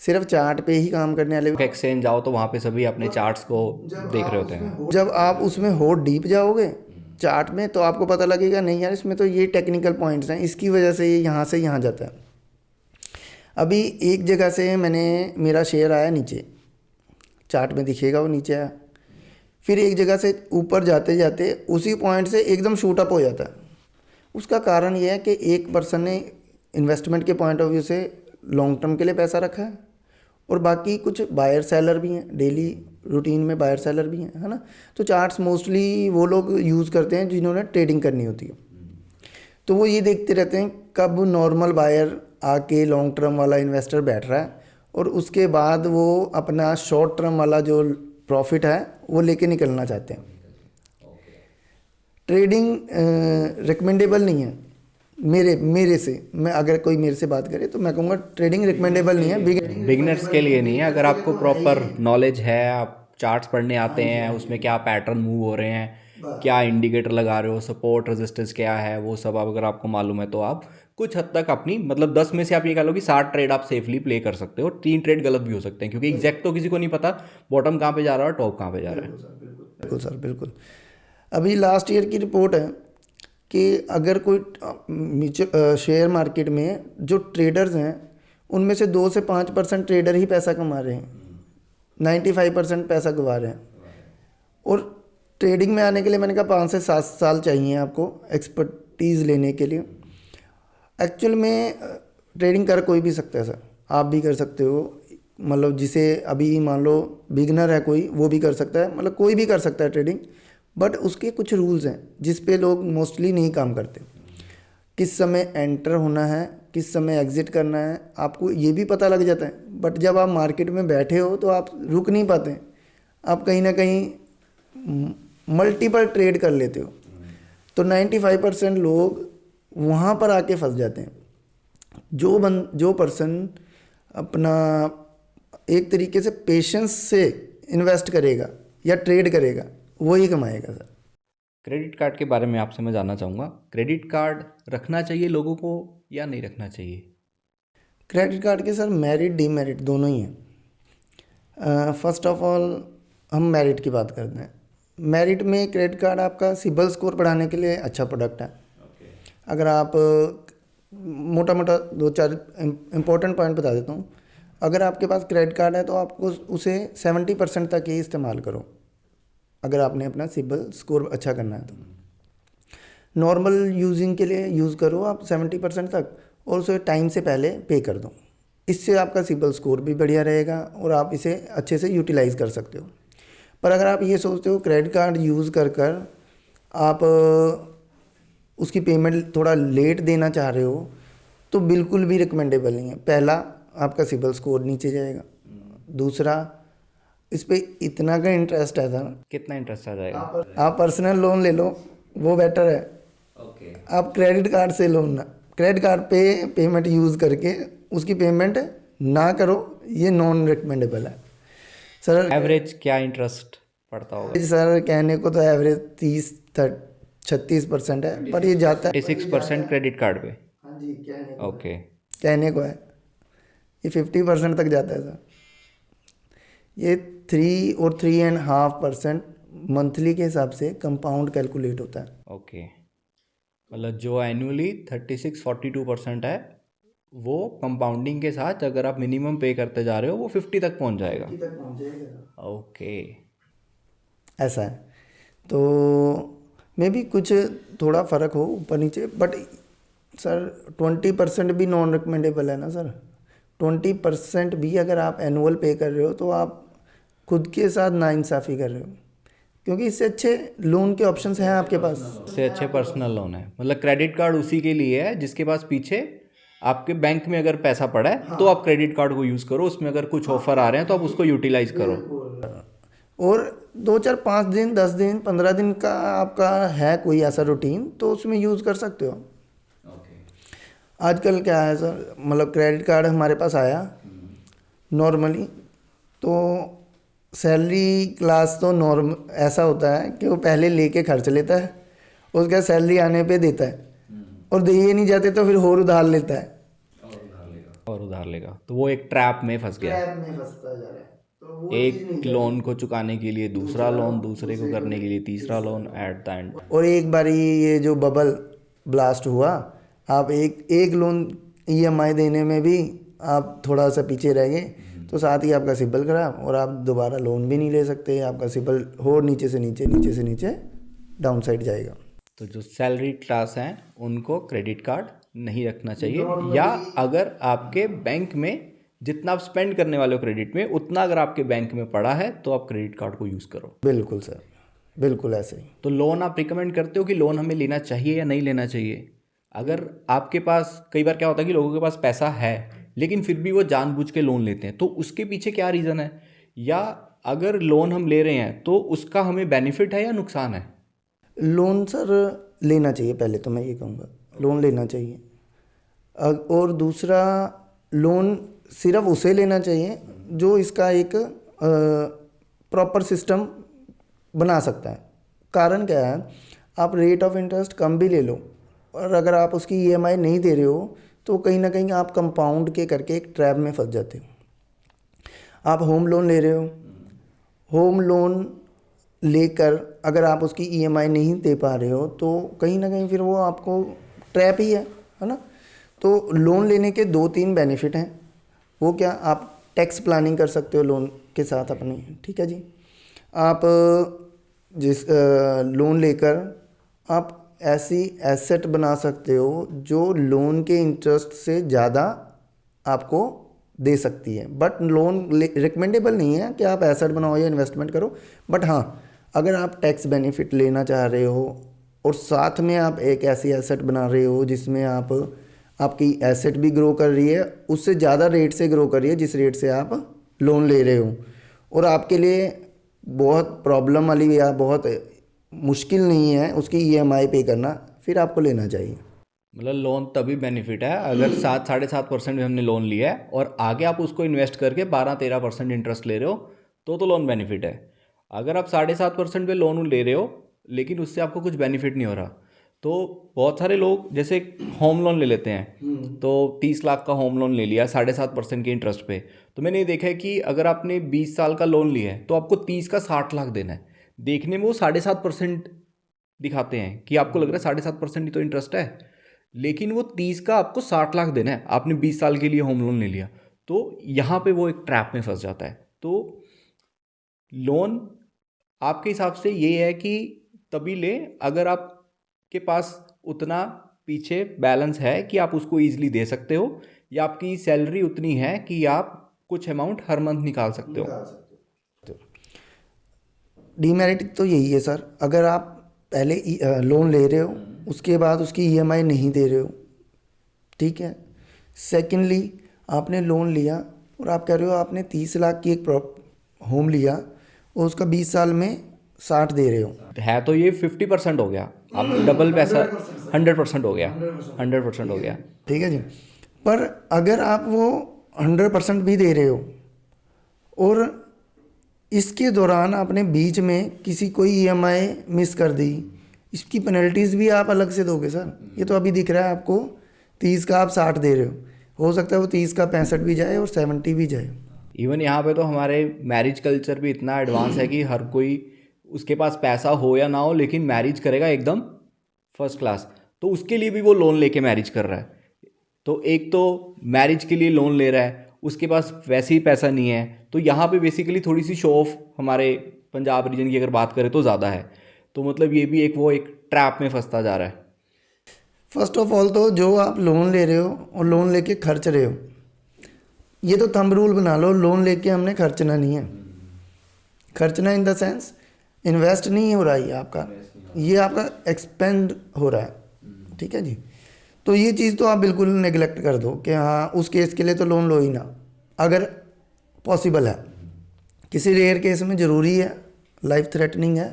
सिर्फ चार्ट पे ही काम करने वाले। एक्सचेंज जाओ तो वहाँ पे सभी अपने चार्ट्स को देख रहे होते हैं। जब आप उसमें हो डीप जाओगे चार्ट में, तो आपको पता लगेगा नहीं यार इसमें तो ये टेक्निकल पॉइंट्स हैं, इसकी वजह से ये यहाँ से यहाँ जाता है। अभी एक जगह से मेरा शेयर आया नीचे, चार्ट में दिखेगा वो नीचे आया, फिर एक जगह से ऊपर जाते जाते उसी पॉइंट से एकदम शूट अप हो जाता है। उसका कारण ये है कि एक पर्सन ने इन्वेस्टमेंट के पॉइंट ऑफ व्यू से लॉन्ग टर्म के लिए पैसा रखा है, और बाकी कुछ बायर सेलर भी हैं, डेली रूटीन में बायर सेलर भी हैं, है ना। तो चार्ट्स मोस्टली वो लोग यूज़ करते हैं जिन्होंने ट्रेडिंग करनी होती है। तो वो ये देखते रहते हैं कब नॉर्मल बायर आके लॉन्ग टर्म वाला इन्वेस्टर बैठ रहा है, और उसके बाद वो अपना शॉर्ट टर्म वाला जो प्रॉफिट है वो लेके निकलना चाहते हैं। ट्रेडिंग रिकमेंडेबल नहीं है मेरे से, मैं अगर कोई मेरे से बात करे तो मैं कहूँगा ट्रेडिंग रिकमेंडेबल नहीं है बिगनर्स के लिए नहीं है। अगर आपको प्रॉपर नॉलेज है, आप चार्ट्स पढ़ने आते हैं, उसमें क्या पैटर्न मूव हो रहे हैं, क्या इंडिकेटर लगा रहे हो, सपोर्ट रेजिस्टेंस क्या है, वो सब अगर आपको मालूम है तो आप कुछ हद तक अपनी मतलब 10 में से आप ये कह लो कि 60 ट्रेड आप सेफली प्ले कर सकते हो। 3 ट्रेड गलत भी हो सकते हैं, क्योंकि एग्जैक्ट तो किसी को नहीं पता बॉटम कहाँ पे जा रहा है और टॉप कहाँ पे जा रहा है। बिल्कुल सर, बिल्कुल। अभी लास्ट ईयर की रिपोर्ट है कि अगर कोई शेयर मार्केट में जो ट्रेडर्स हैं उनमें से 2 से 5% ट्रेडर ही पैसा कमा रहे हैं, 95% पैसा गंवा रहे हैं। और ट्रेडिंग में आने के लिए मैंने कहा 5 से 7 साल चाहिए आपको एक्सपर्टीज़ लेने के लिए। एक्चुअल में ट्रेडिंग कर कोई भी सकता है सर, आप भी कर सकते हो, मतलब जिसे अभी मान लो बिगनर है कोई, वो भी कर सकता है, मतलब कोई भी कर सकता है ट्रेडिंग। बट उसके कुछ रूल्स हैं जिस पे लोग मोस्टली नहीं काम करते। किस समय एंटर होना है, किस समय एग्ज़िट करना है, आपको ये भी पता लग जाता है। बट जब आप मार्केट में बैठे हो तो आप रुक नहीं पाते, आप कहीं ना कहीं मल्टीपल ट्रेड कर लेते हो। तो 95% लोग वहाँ पर आके फंस जाते हैं। जो पर्सन अपना एक तरीके से पेशेंस से इन्वेस्ट करेगा या ट्रेड करेगा, वही कमाएगा सर। क्रेडिट कार्ड के बारे में आपसे मैं जानना चाहूँगा, क्रेडिट कार्ड रखना चाहिए लोगों को या नहीं रखना चाहिए? क्रेडिट कार्ड के सर मेरिट डीमेरिट दोनों ही हैं। फर्स्ट ऑफ ऑल हम मेरिट की बात करते हैं। मेरिट में क्रेडिट कार्ड आपका सिबिल स्कोर बढ़ाने के लिए अच्छा प्रोडक्ट है। अगर आप मोटा मोटा दो चार इम्पोर्टेंट पॉइंट बता देता हूँ। अगर आपके पास क्रेडिट कार्ड है तो आपको उसे 70% तक ही इस्तेमाल करो, अगर आपने अपना सिबिल स्कोर अच्छा करना है तो। नॉर्मल यूजिंग के लिए यूज़ करो आप 70% तक, और उसे टाइम से पहले पे कर दो। इससे आपका सिबिल स्कोर भी बढ़िया रहेगा और आप इसे अच्छे से यूटिलाइज़ कर सकते हो। पर अगर आप ये सोचते हो क्रेडिट कार्ड यूज़ कर कर आप उसकी पेमेंट थोड़ा लेट देना चाह रहे हो, तो बिल्कुल भी रिकमेंडेबल नहीं है। पहला, आपका सिबिल स्कोर नीचे जाएगा। दूसरा, इस पे इतना का इंटरेस्ट है सर। कितना इंटरेस्ट आ जाएगा? आप पर्सनल लोन ले लो, वो बेटर है। ओके। आप क्रेडिट कार्ड से लोन ना, क्रेडिट कार्ड पे पेमेंट यूज़ करके उसकी पेमेंट ना करो, ये नॉन रिकमेंडेबल है सर। एवरेज क्या इंटरेस्ट पड़ता होगा? सर कहने को तो एवरेज 36% है, पर ये जाता है 36% क्रेडिट कार्ड पे? हाँ जी, ओके। कहने को है, ये 50% तक जाता है सर। ये 3 और 3.5% मंथली के हिसाब से कंपाउंड कैलकुलेट होता है। ओके, मतलब जो एनुअली 36-42% है वो कंपाउंडिंग के साथ अगर आप मिनिमम पे करते जा रहे हो वो 50 तक पहुंच जाएगा। ओके, ऐसा है। तो मे भी कुछ थोड़ा फ़र्क हो ऊपर नीचे, बट सर 20% भी नॉन रिकमेंडेबल है ना सर। 20% भी अगर आप एनुअल पे कर रहे हो तो आप खुद के साथ नाइंसाफ़ी कर रहे हो, क्योंकि इससे अच्छे लोन के ऑप्शंस हैं आपके पास। इससे अच्छे पर्सनल लोन है, मतलब क्रेडिट कार्ड उसी के लिए है जिसके पास पीछे आपके बैंक में अगर पैसा पड़ा है तो आप क्रेडिट कार्ड को यूज़ करो, उसमें अगर कुछ ऑफर आ रहे हैं तो आप उसको यूटिलाइज करो। और 2 4 5 दिन 10 दिन 15 दिन का आपका है कोई ऐसा रूटीन, तो उसमें यूज़ कर सकते हो। आजकल क्या है सर, मतलब क्रेडिट कार्ड हमारे पास आया नॉर्मली, तो सैलरी क्लास तो नॉर्म ऐसा होता है कि वो पहले लेके खर्च लेता है, उसका सैलरी आने पे देता है, और दिए नहीं जाते तो फिर और उधार लेता है और उधार लेगा, तो वो एक ट्रैप में फंस गया। ट्रैप में फंसता जा रहा है। तो वो एक लोन को चुकाने के लिए दूसरा लोन, दूसरे को करने के लिए तीसरा लोन, एट द एंड। और एक बारी ये जो बबल ब्लास्ट हुआ, आप एक लोन ईएमआई देने में भी आप थोड़ा सा पीछे रह गए, तो साथ ही आपका सिबिल खराब, और आप दोबारा लोन भी नहीं ले सकते। आपका सिबिल और नीचे से नीचे डाउन साइड जाएगा। तो जो सैलरी क्लास हैं उनको क्रेडिट कार्ड नहीं रखना चाहिए, या अगर आपके बैंक में जितना आप स्पेंड करने वाले हो क्रेडिट में उतना अगर आपके बैंक में पड़ा है तो आप क्रेडिट कार्ड को यूज़ करो। बिल्कुल सर, बिल्कुल ऐसे ही। तो लोन आप रिकमेंड करते हो कि लोन हमें लेना चाहिए या नहीं लेना चाहिए? अगर आपके पास, कई बार क्या होता है कि लोगों के पास पैसा है लेकिन फिर भी वो जानबूझ के लोन लेते हैं, तो उसके पीछे क्या रीज़न है? या अगर लोन हम ले रहे हैं तो उसका हमें बेनिफिट है या नुकसान है? लोन सर लेना चाहिए, पहले तो मैं ये कहूँगा लोन लेना चाहिए। और दूसरा, लोन सिर्फ उसे लेना चाहिए जो इसका एक प्रॉपर सिस्टम बना सकता है। कारण क्या है, आप रेट ऑफ इंटरेस्ट कम भी ले लो, और अगर आप उसकी ईएमआई नहीं दे रहे हो तो कहीं ना कहीं आप कंपाउंड के करके एक ट्रैप में फंस जाते हो। आप होम लोन ले रहे हो, होम लोन लेकर अगर आप उसकी ईएमआई नहीं दे पा रहे हो तो कहीं ना कहीं फिर वो आपको ट्रैप ही है ना। तो लोन लेने के 2 3 बेनिफिट हैं। वो क्या, आप टैक्स प्लानिंग कर सकते हो लोन के साथ अपनी, ठीक है जी। आप जिस लोन लेकर आप ऐसी एसेट बना सकते हो जो लोन के इंटरेस्ट से ज़्यादा आपको दे सकती है। बट लोन रिकमेंडेबल नहीं है कि आप एसेट बनाओ या इन्वेस्टमेंट करो। बट हाँ, अगर आप टैक्स बेनिफिट लेना चाह रहे हो और साथ में आप एक ऐसी एसेट बना रहे हो जिसमें आपकी एसेट भी ग्रो कर रही है, उससे ज़्यादा रेट से ग्रो कर रही है जिस रेट से आप लोन ले रहे हो, और आपके लिए बहुत प्रॉब्लम वाली या बहुत मुश्किल नहीं है उसकी ईएमआई पे करना, फिर आपको लेना चाहिए। मतलब लोन तभी बेनिफिट है अगर 7-7.5% में हमने लोन लिया है और आगे आप उसको इन्वेस्ट करके 12-13% इंटरेस्ट ले रहे हो, तो लोन बेनिफिट है। अगर आप 7.5% पे लोन ले रहे हो लेकिन उससे आपको कुछ बेनिफिट नहीं हो रहा। तो बहुत सारे लोग जैसे होम लोन ले लेते हैं, तो 30 लाख का होम लोन ले लिया 7.5% के इंटरेस्ट पे। तो मैंने ये देखा है कि अगर आपने 20 साल का लोन लिया है तो आपको 30 का 60 लाख देना है। देखने में वो 7.5% दिखाते हैं कि आपको लग रहा है 7.5% ही तो इंटरेस्ट है, लेकिन वो 30 का आपको 60 लाख देना है। आपने 20 साल के लिए होम लोन ले लिया, तो यहाँ पे वो एक ट्रैप में फंस जाता है। तो लोन आपके हिसाब से ये है कि तभी ले अगर आपके पास उतना पीछे बैलेंस है कि आप उसको ईजिली दे सकते हो, या आपकी सैलरी उतनी है कि आप कुछ अमाउंट हर मंथ निकाल सकते हो। डीमेरिट तो यही है सर, अगर आप पहले लोन ले रहे हो उसके बाद उसकी ईएमआई नहीं दे रहे हो, ठीक है। सेकेंडली आपने लोन लिया और आप कह रहे हो आपने 30 लाख की एक होम लिया और उसका 20 साल में 60 दे रहे हो, है तो ये 50% हो गया, आप डबल पैसा 100% हो गया, 100% हो गया। ठीक है जी। पर अगर आप वो 100% भी दे रहे हो और इसके दौरान आपने बीच में किसी कोई ईएमआई मिस कर दी, इसकी पेनल्टीज़ भी आप अलग से दोगे सर। ये तो अभी दिख रहा है आपको 30 का आप 60 दे रहे हो सकता है वो 30 का 65 भी जाए और 70 भी जाए। इवन यहाँ पे तो हमारे मैरिज कल्चर भी इतना एडवांस है कि हर कोई, उसके पास पैसा हो या ना हो, लेकिन मैरिज करेगा एकदम फर्स्ट क्लास। तो उसके लिए भी वो लोन लेके मैरिज कर रहा है। तो एक तो मैरिज के लिए लोन ले रहा है, उसके पास वैसे ही पैसा नहीं है। तो यहाँ पे बेसिकली थोड़ी सी शो ऑफ हमारे पंजाब रीजन की अगर बात करें तो ज़्यादा है। तो मतलब ये भी एक ट्रैप में फंसता जा रहा है। फर्स्ट ऑफ ऑल तो जो आप लोन ले रहे हो और लोन लेके खर्च रहे हो, ये तो थंब रूल बना लो, लोन लेके हमने खर्चना नहीं है। खर्चना इन द सेंस इन्वेस्ट नहीं हो रहा है आपका, ये आपका एक्सपेंड हो रहा है, ठीक है जी। तो ये चीज़ तो आप बिल्कुल नेगलेक्ट कर दो कि हाँ उस केस के लिए तो लोन लो ही ना। अगर पॉसिबल है, किसी रेयर केस में ज़रूरी है, लाइफ थ्रेटनिंग है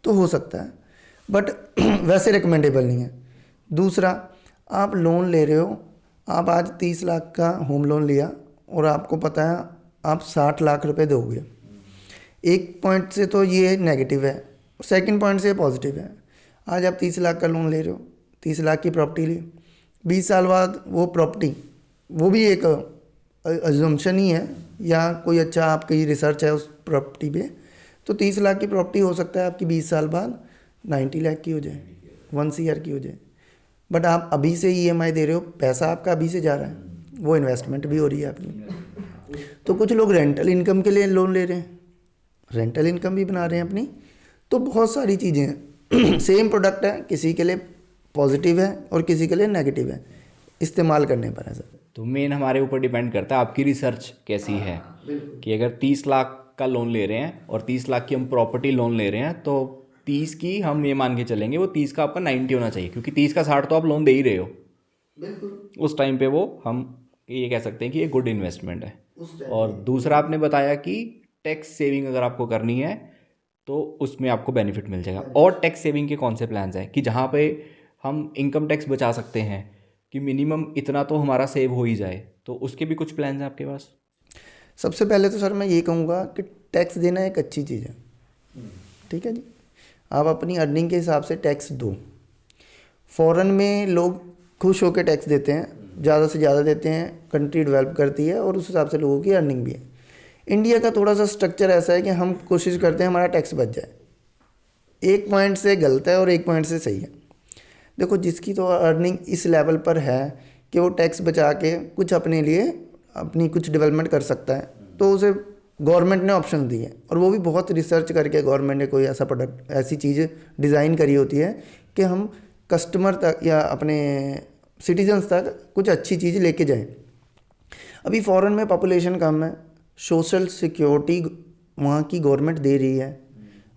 तो हो सकता है, बट वैसे रिकमेंडेबल नहीं है। दूसरा, आप लोन ले रहे हो, आप आज 30 लाख का होम लोन लिया और आपको पता है आप 60 लाख रुपए दोगे। एक पॉइंट से तो ये नेगेटिव है, सेकंड पॉइंट से पॉजिटिव है। आज आप 30 लाख का लोन ले रहे हो, 30 लाख की प्रॉपर्टी ली, 20 साल बाद वो प्रॉपर्टी, वो भी एक अजम्पशन ही है या कोई अच्छा आपकी रिसर्च है उस प्रॉपर्टी पे, तो 30 लाख की प्रॉपर्टी हो सकता है आपकी 20 साल बाद 90 लाख की हो जाए, 1 ईयर की हो जाए। बट आप अभी से ईएमआई दे रहे हो, पैसा आपका अभी से जा रहा है, वो इन्वेस्टमेंट भी हो रही है आपकी। तो कुछ लोग रेंटल इनकम के लिए लोन ले रहे हैं, रेंटल इनकम भी बना रहे हैं अपनी। तो बहुत सारी चीज़ें हैं सेम प्रोडक्ट है, किसी के लिए पॉजिटिव है और किसी के लिए नेगेटिव है, इस्तेमाल करने पर है सर। तो मेन हमारे ऊपर डिपेंड करता है आपकी रिसर्च कैसी है, कि अगर 30 लाख का लोन ले रहे हैं और 30 लाख की हम प्रॉपर्टी लोन ले रहे हैं, तो 30 की हम ये मान के चलेंगे वो 30 का आपका 90 होना चाहिए, क्योंकि 30 का 60 तो आप लोन दे ही रहे हो। बिल्कुल उस टाइम पे वो हम ये कह सकते हैं कि ये गुड इन्वेस्टमेंट है। और दूसरा आपने बताया कि टैक्स सेविंग अगर आपको करनी है तो उसमें आपको बेनिफिट मिल जाएगा। और टैक्स सेविंग के कौन से प्लान्स हैं कि जहाँ पे हम इनकम टैक्स बचा सकते हैं कि मिनिमम इतना तो हमारा सेव हो ही जाए, तो उसके भी कुछ प्लान्स हैं आपके पास? सबसे पहले तो सर मैं ये कहूँगा कि टैक्स देना एक अच्छी चीज़ है, ठीक है जी। आप अपनी अर्निंग के हिसाब से टैक्स दो। फॉरेन में लोग खुश होकर टैक्स देते हैं, ज़्यादा से ज़्यादा देते हैं, कंट्री डेवलप करती है और उस हिसाब से लोगों की अर्निंग भी है। इंडिया का थोड़ा सा स्ट्रक्चर ऐसा है कि हम कोशिश करते हैं हमारा टैक्स बच जाए, एक पॉइंट से गलत है और एक पॉइंट से सही है। देखो जिसकी तो अर्निंग इस लेवल पर है कि वो टैक्स बचा के कुछ अपने लिए अपनी कुछ डेवलपमेंट कर सकता है, तो उसे गवर्नमेंट ने ऑप्शन दी है, और वो भी बहुत रिसर्च करके गवर्नमेंट ने कोई ऐसा प्रोडक्ट, ऐसी चीज़ डिज़ाइन करी होती है कि हम कस्टमर तक या अपने सिटीजन्स तक कुछ अच्छी चीज़ लेके जाएं। अभी फॉरेन में पॉपुलेशन कम है, सोशल सिक्योरिटी वहाँ की गवर्नमेंट दे रही है,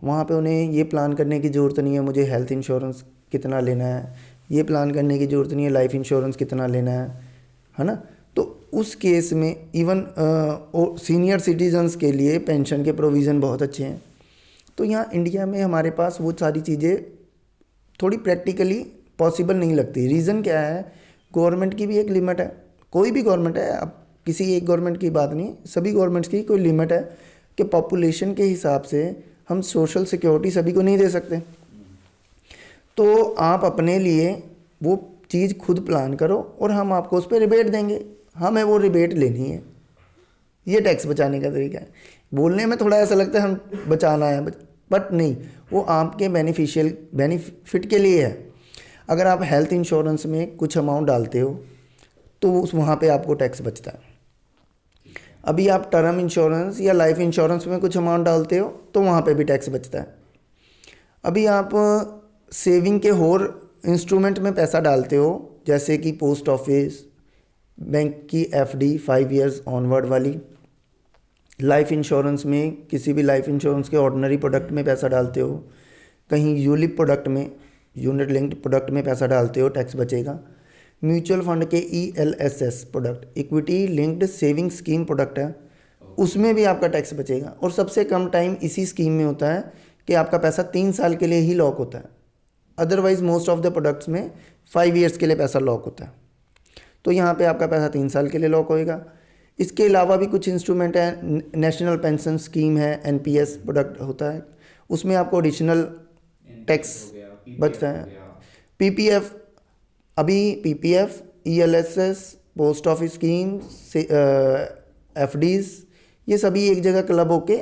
वहाँ पे उन्हें ये प्लान करने की ज़रूरत नहीं है मुझे हेल्थ इंश्योरेंस कितना लेना है, ये प्लान करने की ज़रूरत नहीं है लाइफ इंश्योरेंस कितना लेना है ना। तो उस केस में इवन सीनियर सिटीजन्स के लिए पेंशन के प्रोविज़न बहुत अच्छे हैं। तो यहाँ इंडिया में हमारे पास वो सारी चीज़ें थोड़ी प्रैक्टिकली पॉसिबल नहीं लगती। रीज़न क्या है, गवर्नमेंट की भी एक लिमिट है, कोई भी गवर्नमेंट है, अब किसी एक गवर्नमेंट की बात नहीं, सभी गवर्नमेंट्स की कोई लिमिट है कि पॉपुलेशन के हिसाब से हम सोशल सिक्योरिटी सभी को नहीं दे सकते। तो आप अपने लिए वो चीज़ खुद प्लान करो और हम आपको उस पर रिबेट देंगे, हमें वो रिबेट लेनी है। ये टैक्स बचाने का तरीका है। बोलने में थोड़ा ऐसा लगता है हम बचाना है, बट नहीं, वो आपके बेनिफिट के लिए है। अगर आप हेल्थ इंश्योरेंस में कुछ अमाउंट डालते हो तो वहाँ पे आपको टैक्स बचता है। अभी आप टर्म इंश्योरेंस या लाइफ इंश्योरेंस में कुछ अमाउंट डालते हो तो वहाँ पे भी टैक्स बचता है। अभी आप सेविंग के और इंस्ट्रूमेंट में पैसा डालते हो, जैसे कि पोस्ट ऑफिस, बैंक की एफडी 5 इयर्स ऑनवर्ड वाली, लाइफ इंश्योरेंस में किसी भी लाइफ इंश्योरेंस के ऑर्डिनरी प्रोडक्ट में पैसा डालते हो, कहीं यूलिप प्रोडक्ट में, यूनिट लिंक्ड प्रोडक्ट में पैसा डालते हो, टैक्स बचेगा। म्यूचुअल फंड के ELSS product, equity linked saving scheme product है, उसमें भी आपका टैक्स बचेगा। और सबसे कम टाइम इसी स्कीम में होता है कि आपका पैसा 3 साल के लिए ही लॉक होता है। Otherwise most of the products में 5 इयर्स के लिए पैसा लॉक होता है। तो यहाँ पे आपका पैसा 3 साल के लिए लॉक होएगा। इसके अलावा भी कुछ इंस्ट्रूमेंट है, नेशनल पेंशन स्कीम है, NPS प्रोडक्ट होता है, उसमें आपको एडिशनल टैक्स बचता है। PPF, अभी PPF, ELSS, post office scheme, FDs, ये सभी एक जगह क्लब होके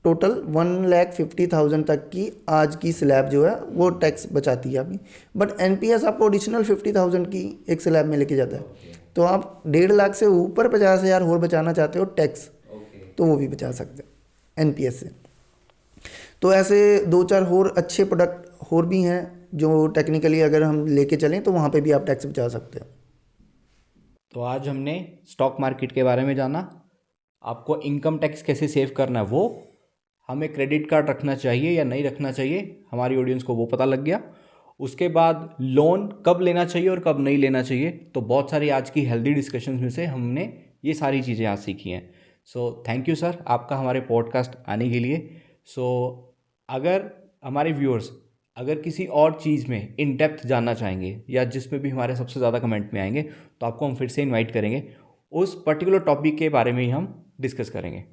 टोटल 1,50,000 तक की आज की स्लैब जो है वो टैक्स बचाती है अभी। बट NPS आपको एडिशनल 50,000 की एक स्लैब में लेके जाता है। तो आप 1.5 लाख से ऊपर 50,000 और बचाना चाहते हो टैक्स, तो वो भी बचा सकते हैं NPS से। तो ऐसे 2-4 और अच्छे प्रोडक्ट और भी हैं जो टेक्निकली अगर हम लेके चलें तो वहाँ पे भी आप टैक्स बचा सकते हो। तो आज हमने स्टॉक मार्केट के बारे में जाना, आपको इनकम टैक्स कैसे सेव करना है, वो हमें क्रेडिट कार्ड रखना चाहिए या नहीं रखना चाहिए, हमारी ऑडियंस को वो पता लग गया। उसके बाद लोन कब लेना चाहिए और कब नहीं लेना चाहिए, तो बहुत सारी आज की हेल्दी डिस्कशंस में से हमने ये सारी चीज़ें आज सीखी हैं। सो थैंक यू सर आपका हमारे पॉडकास्ट आने के लिए। सो अगर हमारे व्यूअर्स अगर किसी और चीज़ में इन डेप्थ जानना चाहेंगे या जिसमें भी हमारे सबसे ज़्यादा कमेंट में आएंगे, तो आपको हम फिर से इनवाइट करेंगे, उस पर्टिकुलर टॉपिक के बारे में ही हम डिस्कस करेंगे।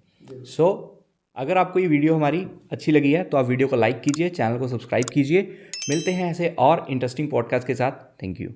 सो अगर आपको ये वीडियो हमारी अच्छी लगी है तो आप वीडियो को लाइक कीजिए, चैनल को सब्सक्राइब कीजिए। मिलते हैं ऐसे और इंटरेस्टिंग पॉडकास्ट के साथ। Thank you.